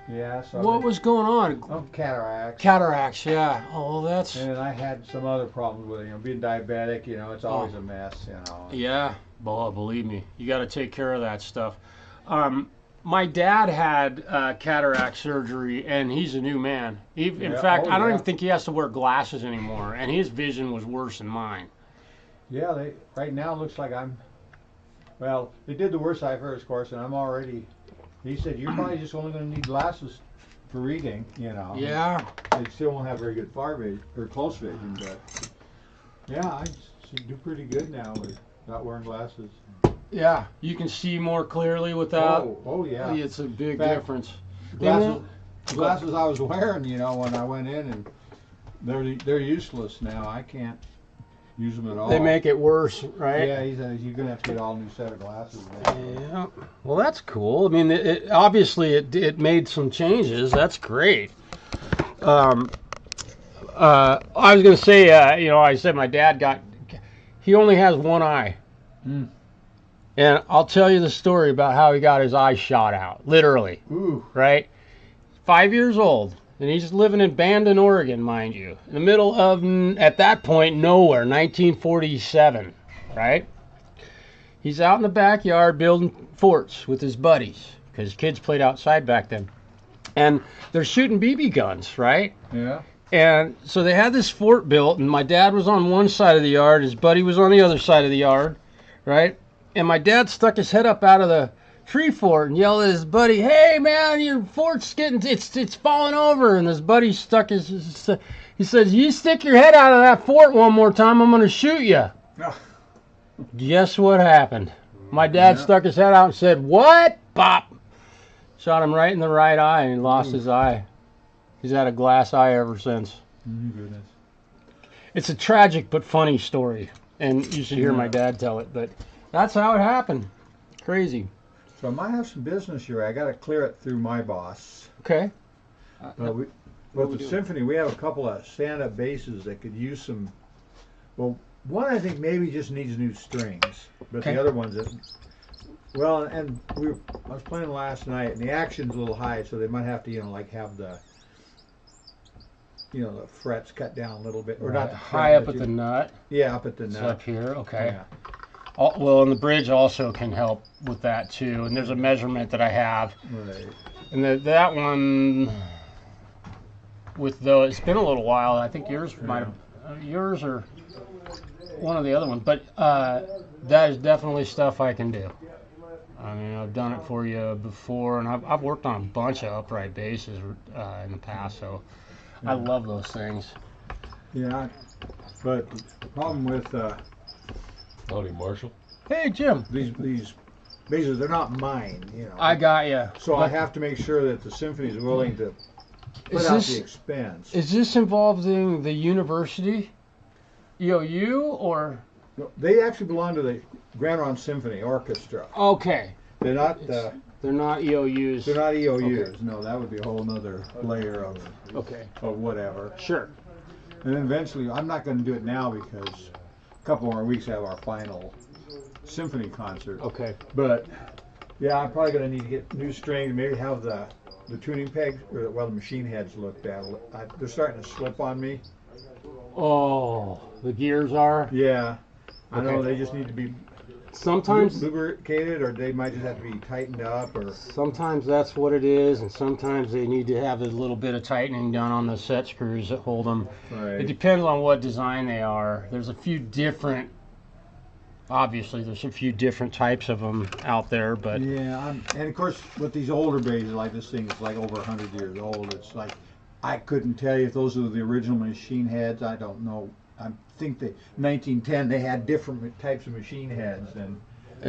Yeah, so what was going on? cataracts. Cataracts, yeah. Oh, that's. And I had some other problems with it. Being diabetic, it's always a mess, Yeah, well, believe me, you got to take care of that stuff. My dad had cataract surgery, and he's a new man. In fact, I don't even think he has to wear glasses anymore, and his vision was worse than mine. Yeah, right now it looks like well, they did the worst eye first course, and I'm already, he said, you're probably just only going to need glasses for reading, Yeah. They still won't have very good far vision, or close vision, but yeah, I do pretty good now without wearing glasses. Yeah, you can see more clearly without. Oh yeah. It's a big In fact, difference. Glasses I was wearing, when I went in, and they're useless now. I can't use them at all. They make it worse, right? Yeah, he says you're gonna have to get all new set of glasses. Yeah. Well, that's cool. I mean, obviously it made some changes. That's great. I was gonna say, I said my dad he only has one eye. Mm. And I'll tell you the story about how he got his eye shot out, literally. Ooh. Right? 5 years old, and he's living in Bandon, Oregon, mind you, in the middle of, at that point, nowhere, 1947, right? He's out in the backyard building forts with his buddies, because kids played outside back then. And they're shooting BB guns, right? Yeah. And so they had this fort built, and my dad was on one side of the yard, his buddy was on the other side of the yard, right? And my dad stuck his head up out of the tree fort and yelled at his buddy, "Hey man, your fort's it's falling over." And his buddy he says, "You stick your head out of that fort one more time, I'm gonna shoot you." Guess what happened? My dad stuck his head out and said, "What?" Bop! Shot him right in the right eye, and he lost his eye. He's had a glass eye ever since. Goodness. It's a tragic but funny story, and you should hear my dad tell it, but that's how it happened. Crazy. So I might have some business here. I got to clear it through my boss. Okay. With the Symphony, we have a couple of stand-up basses that could use some. Well, one I think maybe just needs new strings, but the other ones, well, and I was playing last night, and the action's a little high, so they might have to, have the, the frets cut down a little bit, or not the fret, high up at the nut. Yeah, up at the nut. It's up here. Okay. Yeah. Well, and the bridge also can help with that too. And there's a measurement that I have. Right. And that one, it's been a little while. I think yours might have, yours or one of the other ones. But that is definitely stuff I can do. I mean, I've done it for you before, and I've worked on a bunch of upright basses in the past, so I love those things. Yeah, but the problem with Howdy, Marshall. Hey, Jim. these basses, they're not mine, I got you. So I have to make sure that the Symphony is willing to put out the expense. Is this involving the university, EOU, or? They actually belong to the Grande Symphony Orchestra. Okay. They're not. They're not EOUs. They're not EOUs. Okay. No, that would be a whole other layer of whatever. Sure. And then eventually, I'm not going to do it now because a couple more weeks I have our final symphony concert. Okay. But yeah, I'm probably going to need to get new strings. Maybe have the tuning pegs, or well, the machine heads looked at. They're starting to slip on me. Oh, the gears are? Yeah. I Okay. know they just need to be Sometimes lubricated, or they might just have to be tightened up, or sometimes that's what it is, and sometimes they need to have a little bit of tightening done on the set screws that hold them. right. It depends on what design they are. There's a few different, obviously there's a few different types of them out there, but Yeah, and of course with these older bases, like this thing is like over 100 years old. It's like I couldn't tell you if those are the original machine heads. I don't know. I think that 1910 they had different types of machine heads than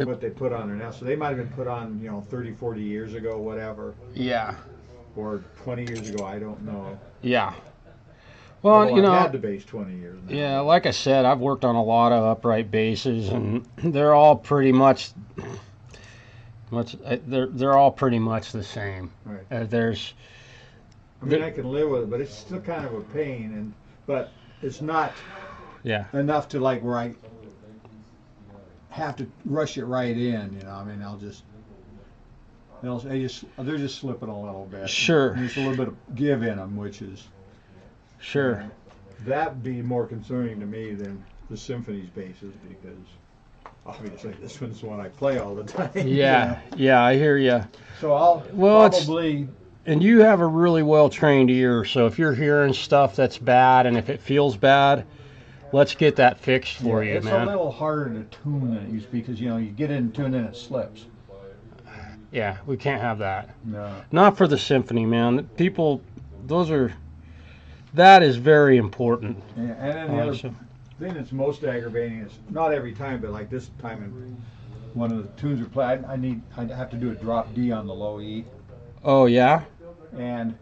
what they put on there now. So they might have been put on, 30, 40 years ago, whatever, yeah, or 20 years ago. I don't know. yeah. Well, Although I've had the bass 20 years now. yeah, like I said, I've worked on a lot of upright basses, and they're all pretty much they're all pretty much the same. Right. I I can live with it, but it's still kind of a pain, but it's not yeah. enough to like where I have to rush it right in. I mean, they're just slipping a little bit. Sure. And there's a little bit of give in them, which is Sure. that'd be more concerning to me than the Symphony's basses, because obviously this one's the one I play all the time. Yeah, yeah, I hear you. So I'll probably. And you have a really well-trained ear, so if you're hearing stuff that's bad, and if it feels bad, let's get that fixed for you, man. It's a little harder to tune than it used to be, because you get in and tune and it slips. Yeah, we can't have that. No. Not for the Symphony, man. People, that is very important. Yeah, and then the other thing that's most aggravating is, not every time, but like this time in one of the tunes we played, I'd have to do a drop D on the low E. Oh, yeah? And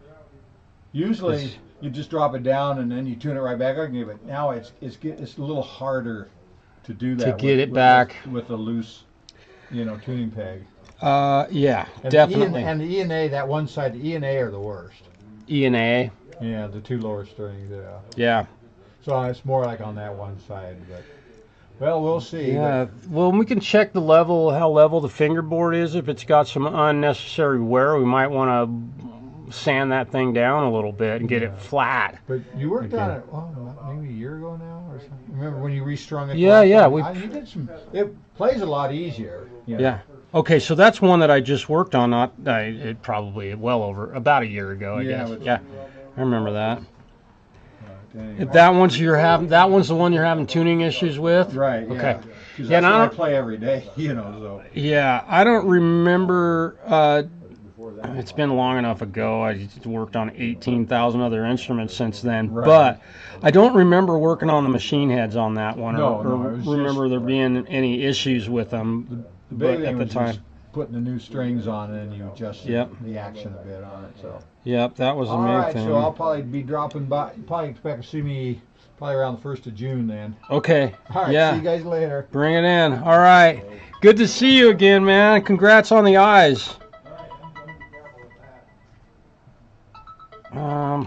usually you just drop it down and then you tune it right back up. But now it's a little harder to do that. To get it back with a loose, tuning peg. Yeah, and definitely. And the E and A, that one side, the E and A are the worst. E and A. Yeah, the two lower strings. Yeah. Yeah. So it's more like on that one side, but. Well, we'll see. Yeah, well, we can check how level the fingerboard is. If it's got some unnecessary wear, we might want to sand that thing down a little bit and get it flat. But you worked on it, maybe a year ago now or something. Remember when you restrung it? Yeah, yeah. You did some. It plays a lot easier. Yeah. Okay, so that's one that I just worked on. It probably well over about a year ago, I guess. Yeah, I remember that. Anyway. That one's the one you're having tuning issues with? Right, yeah. Okay. Yeah, and I play every day, so. Yeah, I don't remember, it's been long enough ago. I just worked on 18,000 other instruments since then, right. But I don't remember working on the machine heads on that one, or remember there being any issues with them at the time. Putting the new strings on and you adjust the action a bit on it. So. Yep, that was the main thing. So I'll probably be dropping by. Probably expect to see me probably around the 1st of June then. Okay. All right. See you guys later. Bring it in. All right. Good to see you again, man. Congrats on the eyes. While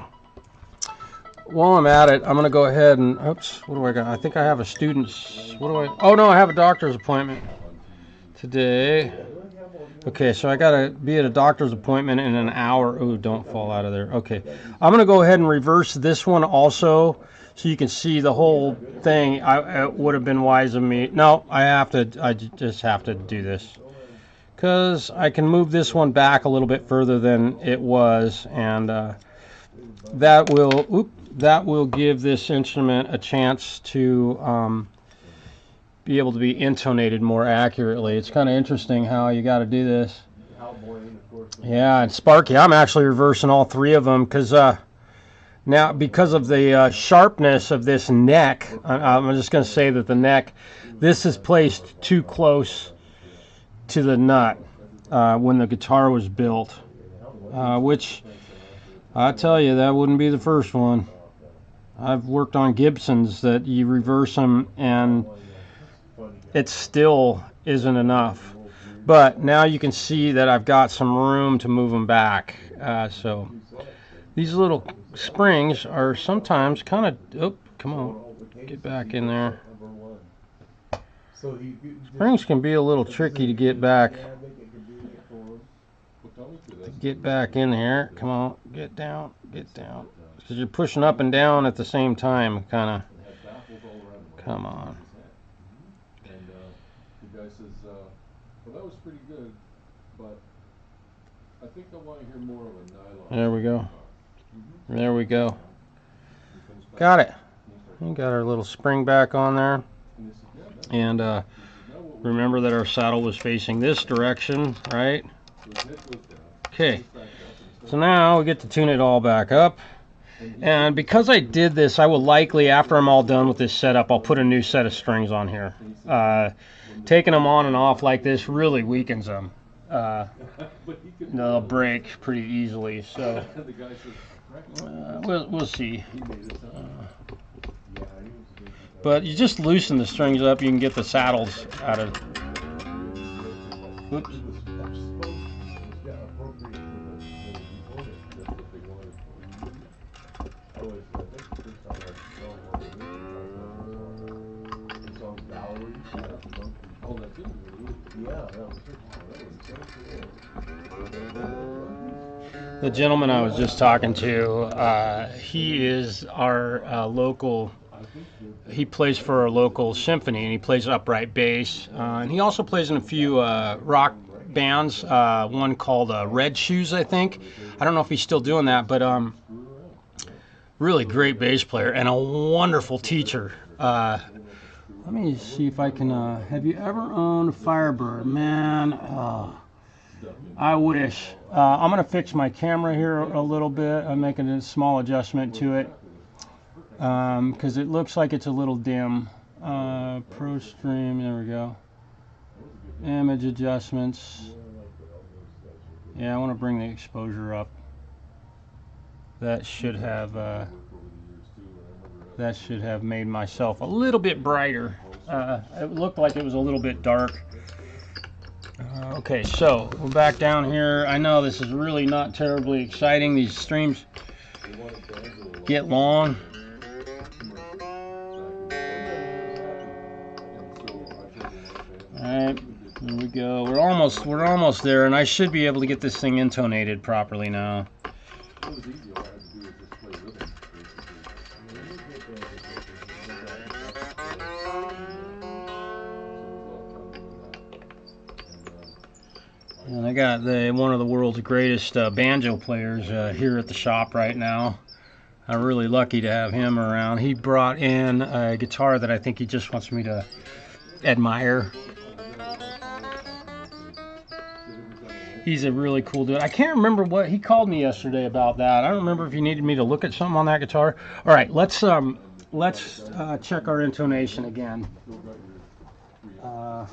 I'm at it, I'm gonna go ahead and oops. What do I got? I think I have a student's. Oh no, I have a doctor's appointment today. Okay, so I gotta be at a doctor's appointment in an hour. Oh, don't fall out of there. Okay, I'm gonna go ahead and reverse this one also, so you can see the whole thing. It would have been wise of me. No, I just have to do this, because I can move this one back a little bit further than it was, and that will give this instrument a chance to be able to be intonated more accurately. It's kind of interesting how you got to do this. Yeah, and Sparky, I'm actually reversing all three of them because now, because of the sharpness of this neck, I'm just going to say that the neck, this is placed too close to the nut when the guitar was built, which I tell you, that wouldn't be the first one. I've worked on Gibsons that you reverse them and it still isn't enough. But now you can see that I've got some room to move them back. So these little springs are sometimes kind of, come on, get back in there. Springs can be a little tricky to get back. Get back in here. Come on, get down, because you're pushing up and down at the same time, kind of. Come on. And the guy says, well, that was pretty good, but I think I want to hear more of a nylon. There we go. There we go. Got it. We got our little spring back on there. And remember that our saddle was facing this direction, right? Okay. So now we get to tune it all back up. And because I did this, I will likely, after I'm all done with this setup, I'll put a new set of strings on here. Taking them on and off like this really weakens them. They'll break pretty easily, so we'll see. But you just loosen the strings up, you can get the saddles out of. Oops. The gentleman I was just talking to, he is our local, he plays for our local symphony, and he plays upright bass. And he also plays in a few rock bands, one called Red Shoes, I think. I don't know if he's still doing that, but really great bass player and a wonderful teacher. Let me see if I can, have you ever owned a Firebird? Man, I wish. I'm going to fix my camera here a little bit. I'm making a small adjustment to it because it looks like it's a little dim. Pro Stream, there we go. Image adjustments. Yeah, I want to bring the exposure up. That should have made myself a little bit brighter. It looked like it was a little bit dark. Okay, so we're back down here. I know this is really not terribly exciting. These streams get long. Alright, here we go. We're almost there, and I should be able to get this thing intonated properly now. And I got one of the world's greatest banjo players here at the shop right now. I'm really lucky to have him around. He brought in a guitar that I think he just wants me to admire. He's a really cool dude. I can't remember what he called me yesterday about that. I don't remember if he needed me to look at something on that guitar. All right, let's check our intonation again. We're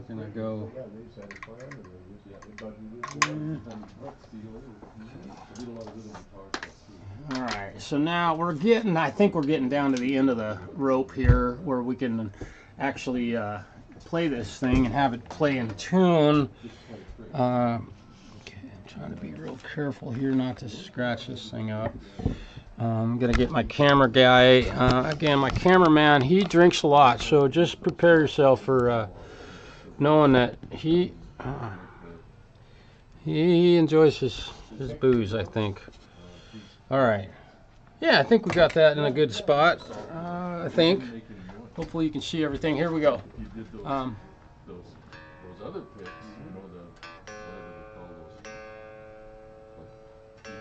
gonna go. All right, so now I think we're getting down to the end of the rope here where we can actually play this thing and have it play in tune. Okay, I'm trying to be real careful here not to scratch this thing up. I'm gonna get my camera guy. Again, my cameraman, he drinks a lot, so just prepare yourself for knowing that he enjoys his booze, I think. All right. Yeah, I think we got that in a good spot. I think. Hopefully you can see everything. Here we go. Those other picks, you know, whatever they call those.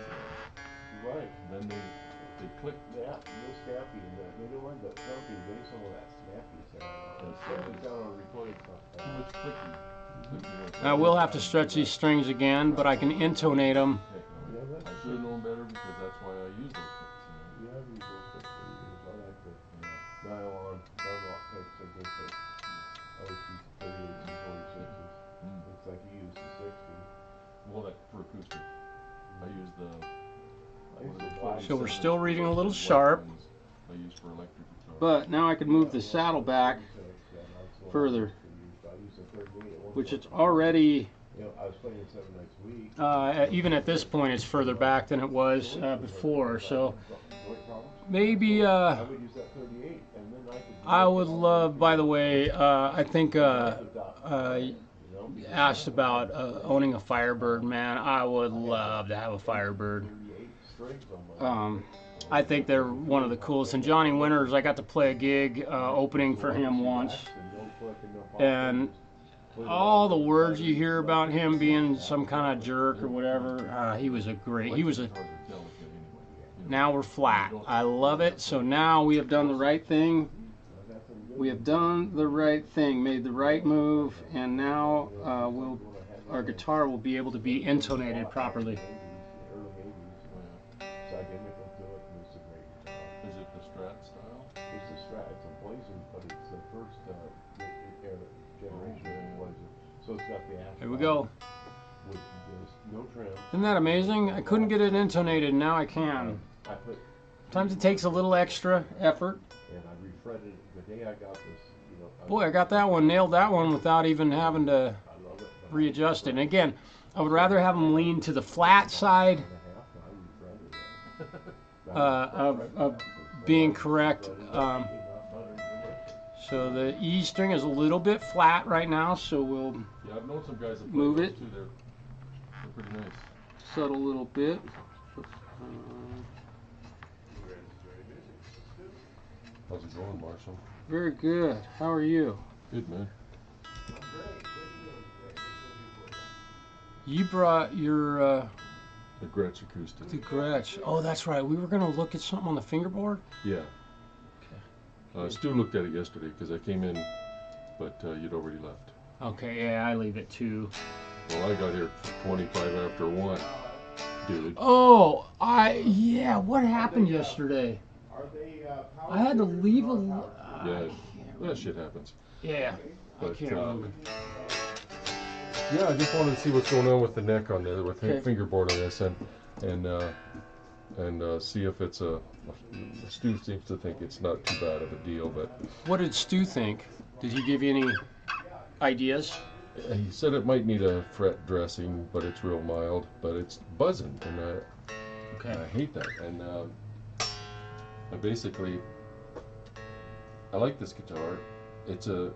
Right. Then they click that, no snappy, and that middle one, but something very some of that snappy sound. And snappy sound on recording stuff. Too much clicking. I will have to stretch these strings again, but I can intonate them. I should have known better because that's why I use those picks. Yeah, I use those picks. I like the nylon, Dunlop picks are good picks. I always use the 38s and 46s. Looks like you use the 60. Well, that for acoustic. I use the. So we're still reading a little sharp. I use for electric guitar. But now I can move the saddle back further, which it's already, even at this point, it's further back than it was before. So maybe I would love, by the way, I think asked about owning a Firebird. Man, I would love to have a Firebird. I think they're one of the coolest. And Johnny Winters, I got to play a gig opening for him once. And all the words you hear about him being some kind of jerk or whatever, he was now we're flat. I love it. So now we have done the right thing. We have done the right thing, made the right move, and now our guitar will be able to be intonated properly. Is it the Strat style? It's the Strat. It's a Blazer, but it's the first generation Blazer. So it's got the Here we go. With no trim. Isn't that amazing? I couldn't get it intonated, now I can. Sometimes it takes a little extra effort. And I refretted it the day I got this. You know, Boy, I got that one, nailed that one without even having to readjust it. And again, I would rather have them lean to the flat side of being correct. So the E string is a little bit flat right now, so we'll I've known some guys that move it. Too. They're pretty nice. Settle a little bit. How's it going, Marshall? Very good. How are you? Good, man. You brought your The Gretsch acoustic. the Gretsch. Oh, that's right. We were going to look at something on the fingerboard. Yeah. Okay. Stu looked at it yesterday because I came in, but you'd already left. Okay, yeah, I leave it too. Well, I got here 25 after 1, dude. Oh, yeah. What happened yesterday? I had to leave a. Yeah, that shit happens. Yeah, But, I can't remember. Yeah, I just wanted to see what's going on with the neck on there, with the Okay. fingerboard on this, and see if it's a. Stu seems to think it's not too bad of a deal, but What did Stu think? Did he give you any ideas? he said it might need a fret dressing, but it's real mild, but it's buzzing, and I hate that. And I basically, I like this guitar. It's a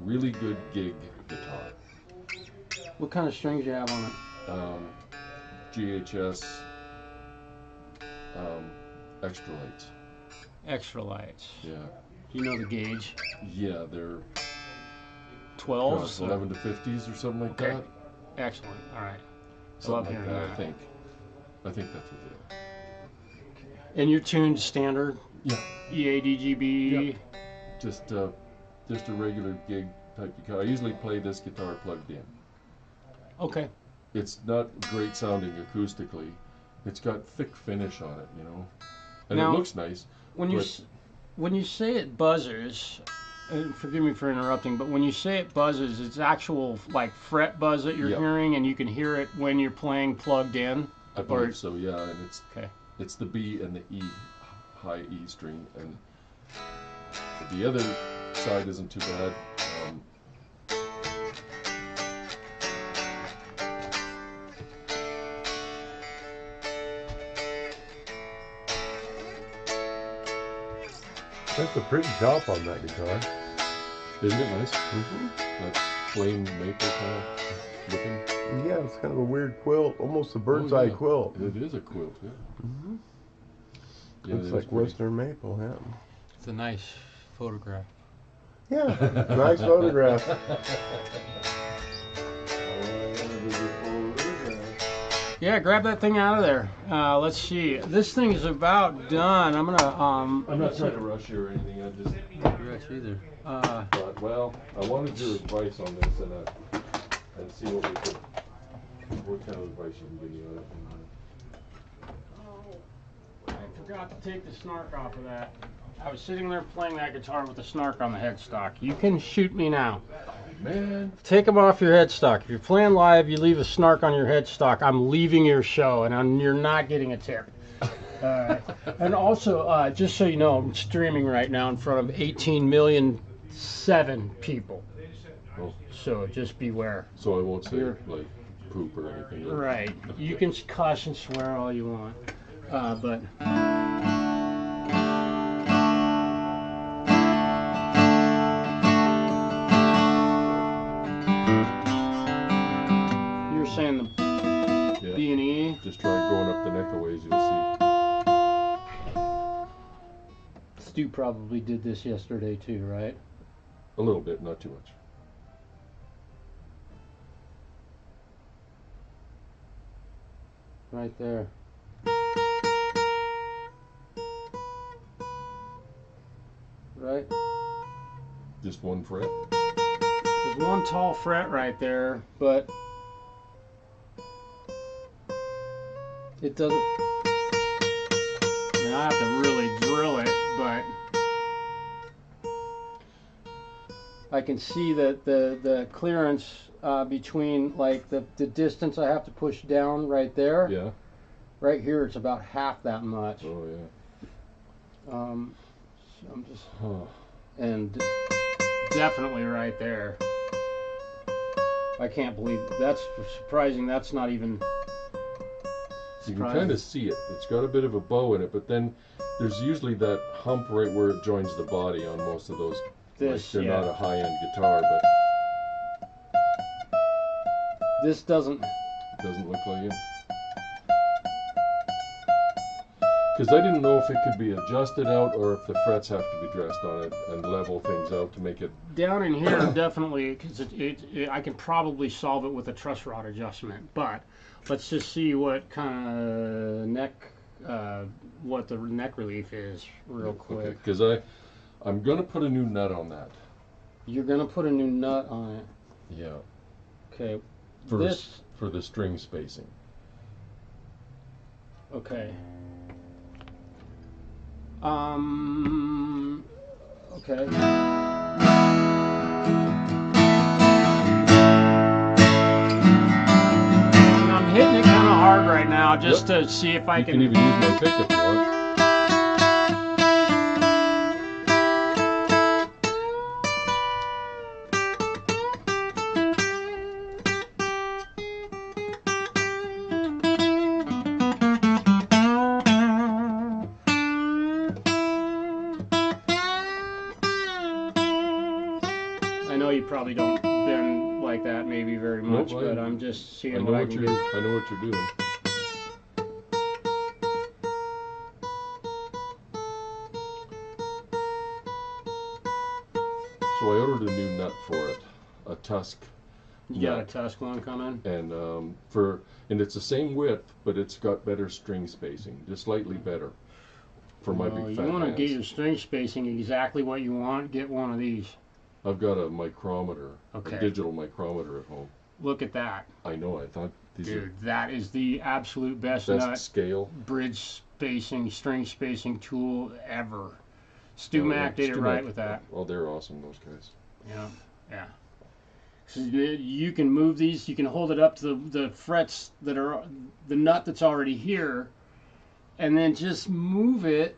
really good gig guitar. What kind of strings you have on it? GHS extra lights. Extra lights. Yeah. You know the gauge? Yeah, they're 12s? 11 to 50s or something like Okay. that. Excellent. All right. Something Love like hearing that, that. I think that's what they are. And you're tuned standard? Yeah. EADGB? Yep. Just a regular gig type guitar. I usually play this guitar plugged in. Okay. It's not great sounding acoustically. It's got thick finish on it, you know, and Now, it looks nice. When you say it buzzes, forgive me for interrupting, but when you say it buzzes, it's actual like fret buzz that you're Yep. hearing, and you can hear it when you're playing plugged in. I believe so, yeah, and Okay. it's the B and the E, high E string, and the other side isn't too bad. That's a pretty top on that guitar. Isn't it nice? That flame maple kind of looking. Yeah, it's kind of a weird quilt, almost a bird's eye quilt. It is a quilt, yeah. Yeah, Looks it is like pretty. Western maple, yeah. It's a nice photograph. Yeah, nice photograph. Yeah, grab that thing out of there. Let's see. This thing is about done. I'm gonna. I'm not trying to rush you or anything. I just rush either. thought, well, I wanted your advice on this and see what kind of advice you can give me on it. I forgot to take the snark off of that. I was sitting there playing that guitar with the snark on the headstock. You can shoot me now. Man, Take them off your headstock. If you're playing live, you leave a snark on your headstock, I'm leaving your show, and you're not getting a tip. And also, just so you know, I'm streaming right now in front of 18,000,007 people. oh, So just beware. so I won't say Here. like poop or anything. Right. You can cuss and swear all you want. But Stu probably did this yesterday too, right? A little bit, not too much. Right there. Right? Just one fret. There's one tall fret right there, but it doesn't. I mean, I have to really drill it, but I can see that the clearance between like the distance I have to push down right there. Yeah. Right here, it's about half that much. Oh yeah. So I'm just, and definitely right there. I can't believe that's surprising. That's not even. You can kind of see it. It's got a bit of a bow in it, but then there's usually that hump right where it joins the body on most of those. This, like, they're yeah. not a high-end guitar, but This doesn't. it doesn't look like it. Because I didn't know if it could be adjusted out or if the frets have to be dressed on it and level things out to make it. Down in here, definitely, because I can probably solve it with a truss rod adjustment. But let's just see what kind of neck, what the neck relief is, real quick. Because I'm gonna put a new nut on that. You're gonna put a new nut on it. Yeah. Okay. For This. for the string spacing. Okay. Okay. I'm hitting it kind of hard right now just to see if I You can even use my pick if you want. I know you probably don't bend like that maybe very much, Nope, but I'm just seeing I know what I what can you're. do. I know what you're doing. So I ordered a new nut for it, a Tusk. You got a nut. Tusk one coming? And and it's the same width, but it's got better string spacing, just slightly better for my Well, big you fat want to hands. get your string spacing exactly what you want, get one of these. I've got a micrometer, Okay. a digital micrometer at home. Look at that. I know. I thought these Dude, that is the absolute best are best nut, scale. bridge spacing, string spacing tool ever. Stu Oh, Mac did it Stu right Mac- with that. Oh, they're awesome, those guys. Yeah, yeah. So you can move these, you can hold it up to the frets that are, the nut that's already here, and then just move it.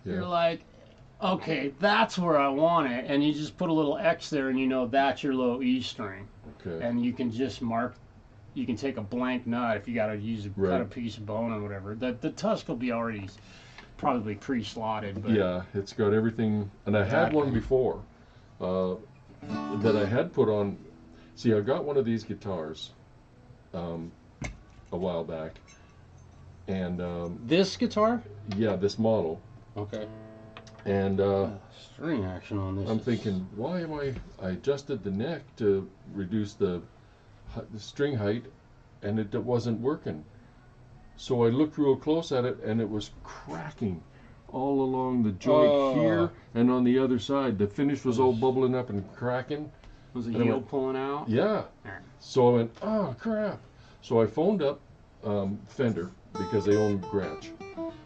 Yeah. You're like, okay, that's where I want it. And you just put a little X there and you know that's your low E string. Okay. And you can just mark, you can take a blank nut if you got to use a Right. cut a piece of bone or whatever. The Tusk will be already probably pre-slotted. But Yeah, it's got everything, and I had one before that I had put on. See, I got one of these guitars a while back, and This guitar? yeah, this model, Okay. and String action on this. I'm is- thinking, why am I adjusted the neck to reduce the string height, and it wasn't working. So I looked real close at it, and it was cracking all along the joint Oh. here and on the other side. The finish was all bubbling up and cracking. Was the and I heel went- pulling out? Yeah. Yeah. So I went, oh crap. So I phoned up Fender because they own Grande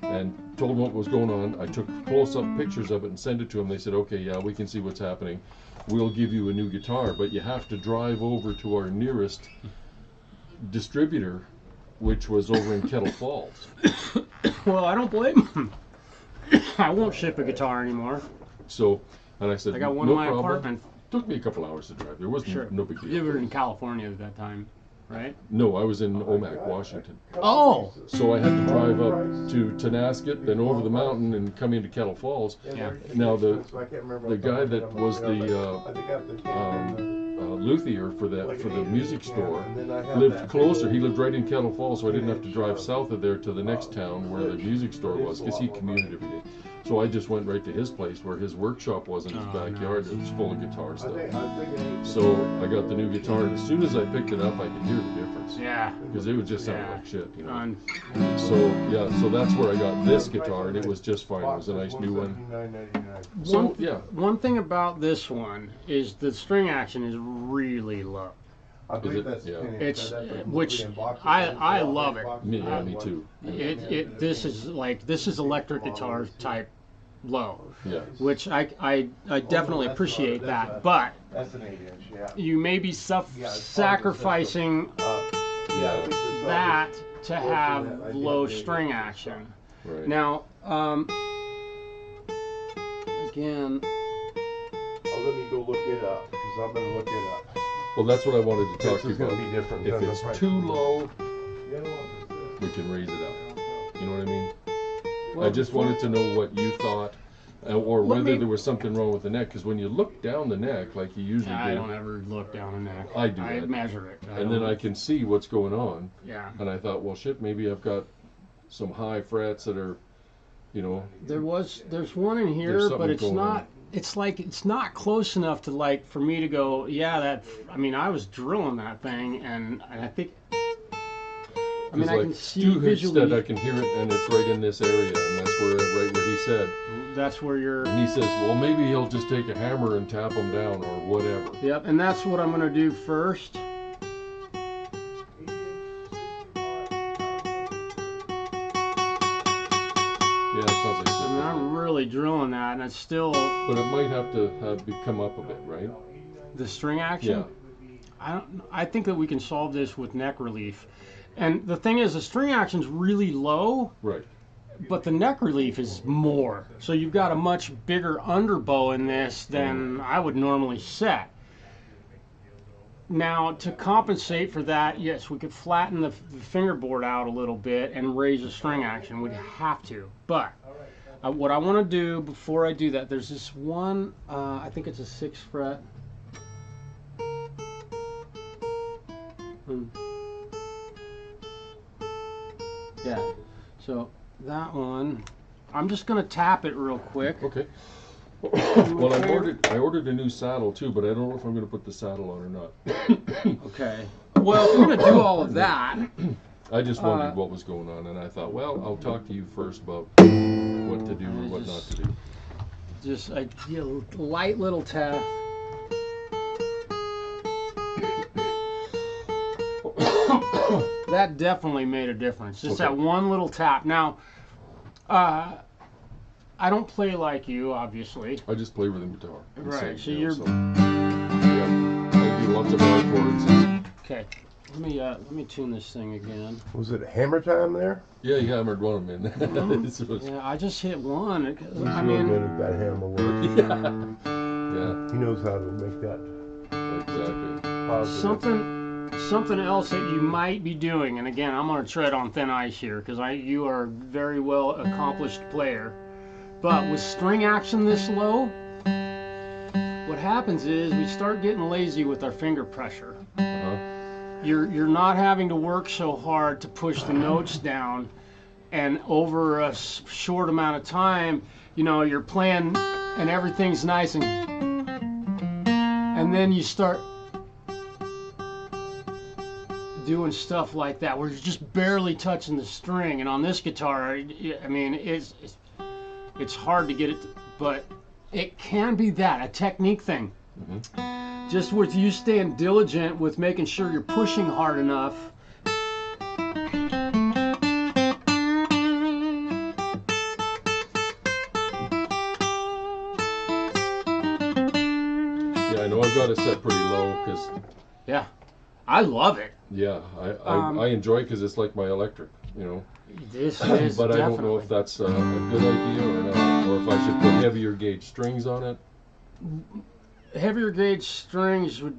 and told them what was going on. I took close-up pictures of it and sent it to them. They said, okay, yeah, we can see what's happening. We'll give you a new guitar, but you have to drive over to our nearest distributor, which was over in Kettle Falls. Well, I don't blame them. I won't ship a guitar anymore. So, and I said, I got one no in my problem. apartment. Took me a couple hours to drive. There wasn't Sure. no big deal. You were in California at that time, right? No, I was in Omak, Washington. Oh! So I had to drive up to Tonasket, then over the mountain and come into Kettle Falls. Yeah. Now the I can't remember the guy that was the luthier for the Like for an the 8-inch music camera, store and then I have lived that closer. big He lived right in Kettle Falls, so I didn't have to 10-inch, drive south of there to the next town where the music store was, because he commuted every day. So I just went right to his place where his workshop was in his backyard. It was full of guitar stuff. So I got the new guitar, and as soon as I picked it up, I could hear the difference. Yeah. Because it would just sound like shit, you know. So So that's where I got this guitar, and it was just fine. It was a nice new one. So yeah, one thing about this one is the string action is really low. I believe Is it? that's Yeah. 10-inch. It's which I love it. me too. This is electric guitar type low, Yeah. which I definitely appreciate that. But That's an 8-inch, yeah. you may be sacrificing Yeah. that to have low string action. Right. Now, again, Oh, let me go look it up, because I'm gonna look it up. Well, that's what I wanted to talk to This you is about. gonna be different If than the it's price. too low, we can raise it up. You know what I mean? I just wanted to know what you thought, or whether there was something wrong with the neck. Because when you look down the neck, like you usually I do, don't ever look down the neck. I do I that. measure it. and then I can see what's going on. Yeah. And I thought, well, shit, maybe I've got some high frets that are, you know. There's one in There's here, something but it's going not. on. It's like it's not close enough to like for me to go. Yeah, that. I mean, I was drilling that thing, and I think. I mean, I like can see two hits visually. that I can hear it, and it's right in this area, and that's where right where he said. That's where you're. And he says, well, maybe he'll just take a hammer and tap them down, or whatever. Yep, and that's what I'm gonna do first. Yeah, it sounds like I mean, shit. I'm really drilling that, and it's still But it might have to come up a bit, right? the string action. Yeah. I think that we can solve this with neck relief. And the thing is, the string action's really low, Right. but the neck relief is more. So you've got a much bigger underbow in this than I would normally set. Now, to compensate for that, yes, we could flatten the fingerboard out a little bit and raise the string action. We'd have to. But what I want to do before I do that, there's this one, I think it's a 6th fret. Yeah, so that one, I'm just gonna tap it real quick. Okay. Well, I ordered a new saddle too, but I don't know if I'm going to put the saddle on or not. Okay. Well, if we're gonna do all of that, I just wondered what was going on, and I thought, well, I'll talk to you first about what to do or what not to do. just a light little tap. That definitely made a difference. Just Okay. that one little tap. Now, I don't play like you, obviously. I just play rhythm guitar. and Right, sing, so you know, you're- yeah, I do lots of hard chords. Okay, let me tune this thing again. Was it hammer time there? Yeah, he hammered one of them in. It was- Yeah, I just hit one. He's I real mean, good at that hammer work. yeah, He knows how to make that exactly. positive. something else that you might be doing, and again, I'm going to tread on thin ice here because you are a very well accomplished player. But with string action this low, what happens is we start getting lazy with our finger pressure. Uh-huh. You're not having to work so hard to push the notes down, and over a short amount of time, you're playing and everything's nice, and then you start doing stuff like that where you're just barely touching the string. And on this guitar, I mean, it's hard to get it, but it can be a technique thing. Mm-hmm. Just with you staying diligent with making sure you're pushing hard enough. Yeah, I know I've got it set pretty low because, Yeah, I love it. yeah, I enjoy it because it's like my electric, This is But I don't know definitely. if that's a good idea or not, or if I should put heavier gauge strings on it. Heavier gauge strings would.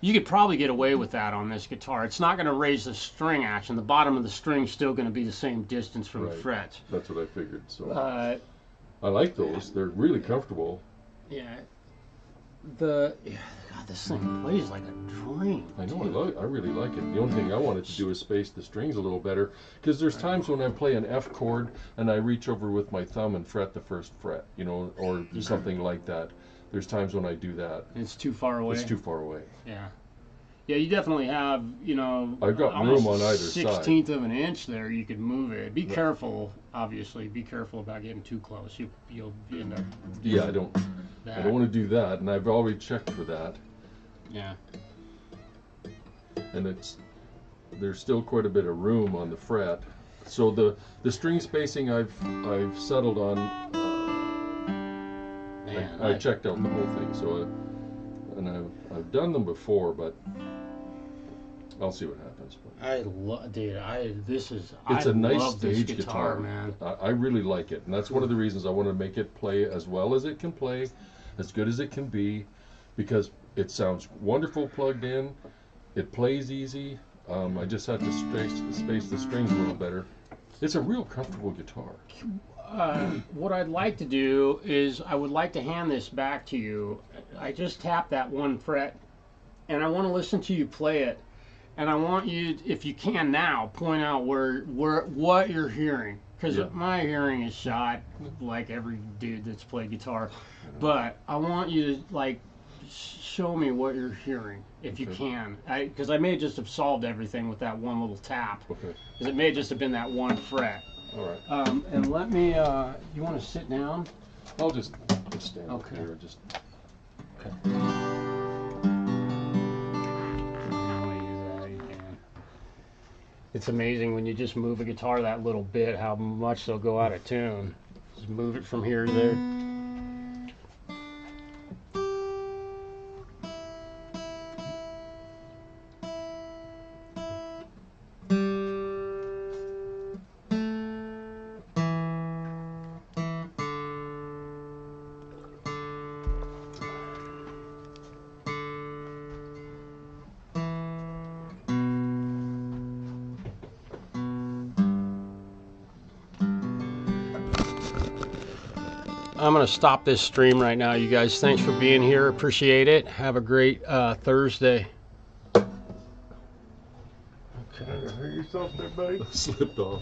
You could probably get away with that on this guitar. It's not going to raise the string action. The bottom of the string's still going to be the same distance from the Right. frets. That's what I figured. So Uh, I like those. They're really comfortable. yeah. God, this thing plays like a dream. I know, I really like it. The only thing I wanted to do is space the strings a little better, because there's times when I play an F chord and I reach over with my thumb and fret the first fret, you know, or something like that. There's times when I do that. It's too far away. It's too far away. Yeah. Yeah, you definitely have, you know, I've got room on either side. 1/16 of an inch there. You could move it. Be careful, obviously. Be careful about getting too close. You'll end up. Yeah, I don't want to do that, and I've already checked for that. Yeah. And there's still quite a bit of room on the fret. So the string spacing I've settled on. Man, I checked out the whole thing. So I've done them before, but I'll see what happens. I love, dude. It's a nice stage guitar, man. I really like it, and that's one of the reasons I want to make it play as well as it can play, as good as it can be, because it sounds wonderful plugged in. It plays easy. I just have to space the strings a little better. It's a real comfortable guitar. What I'd like to do is I would like to hand this back to you. I just tapped that one fret, and I want to listen to you play it. And I want you, if you can now, point out what you're hearing, because my hearing is shot, like every dude that's played guitar. But I want you to like show me what you're hearing, if you can, because I may just have solved everything with that one little tap. Okay. Because it may just have been that one fret. All right. And let me. You want to sit down? I'll just stand up here. Just. Okay. It's amazing when you just move a guitar that little bit, how much they'll go out of tune. Just move it from here to there. I'm going to stop this stream right now, you guys. Thanks for being here. Appreciate it. Have a great Thursday. Okay. Hurt yourself there, buddy? Slipped off.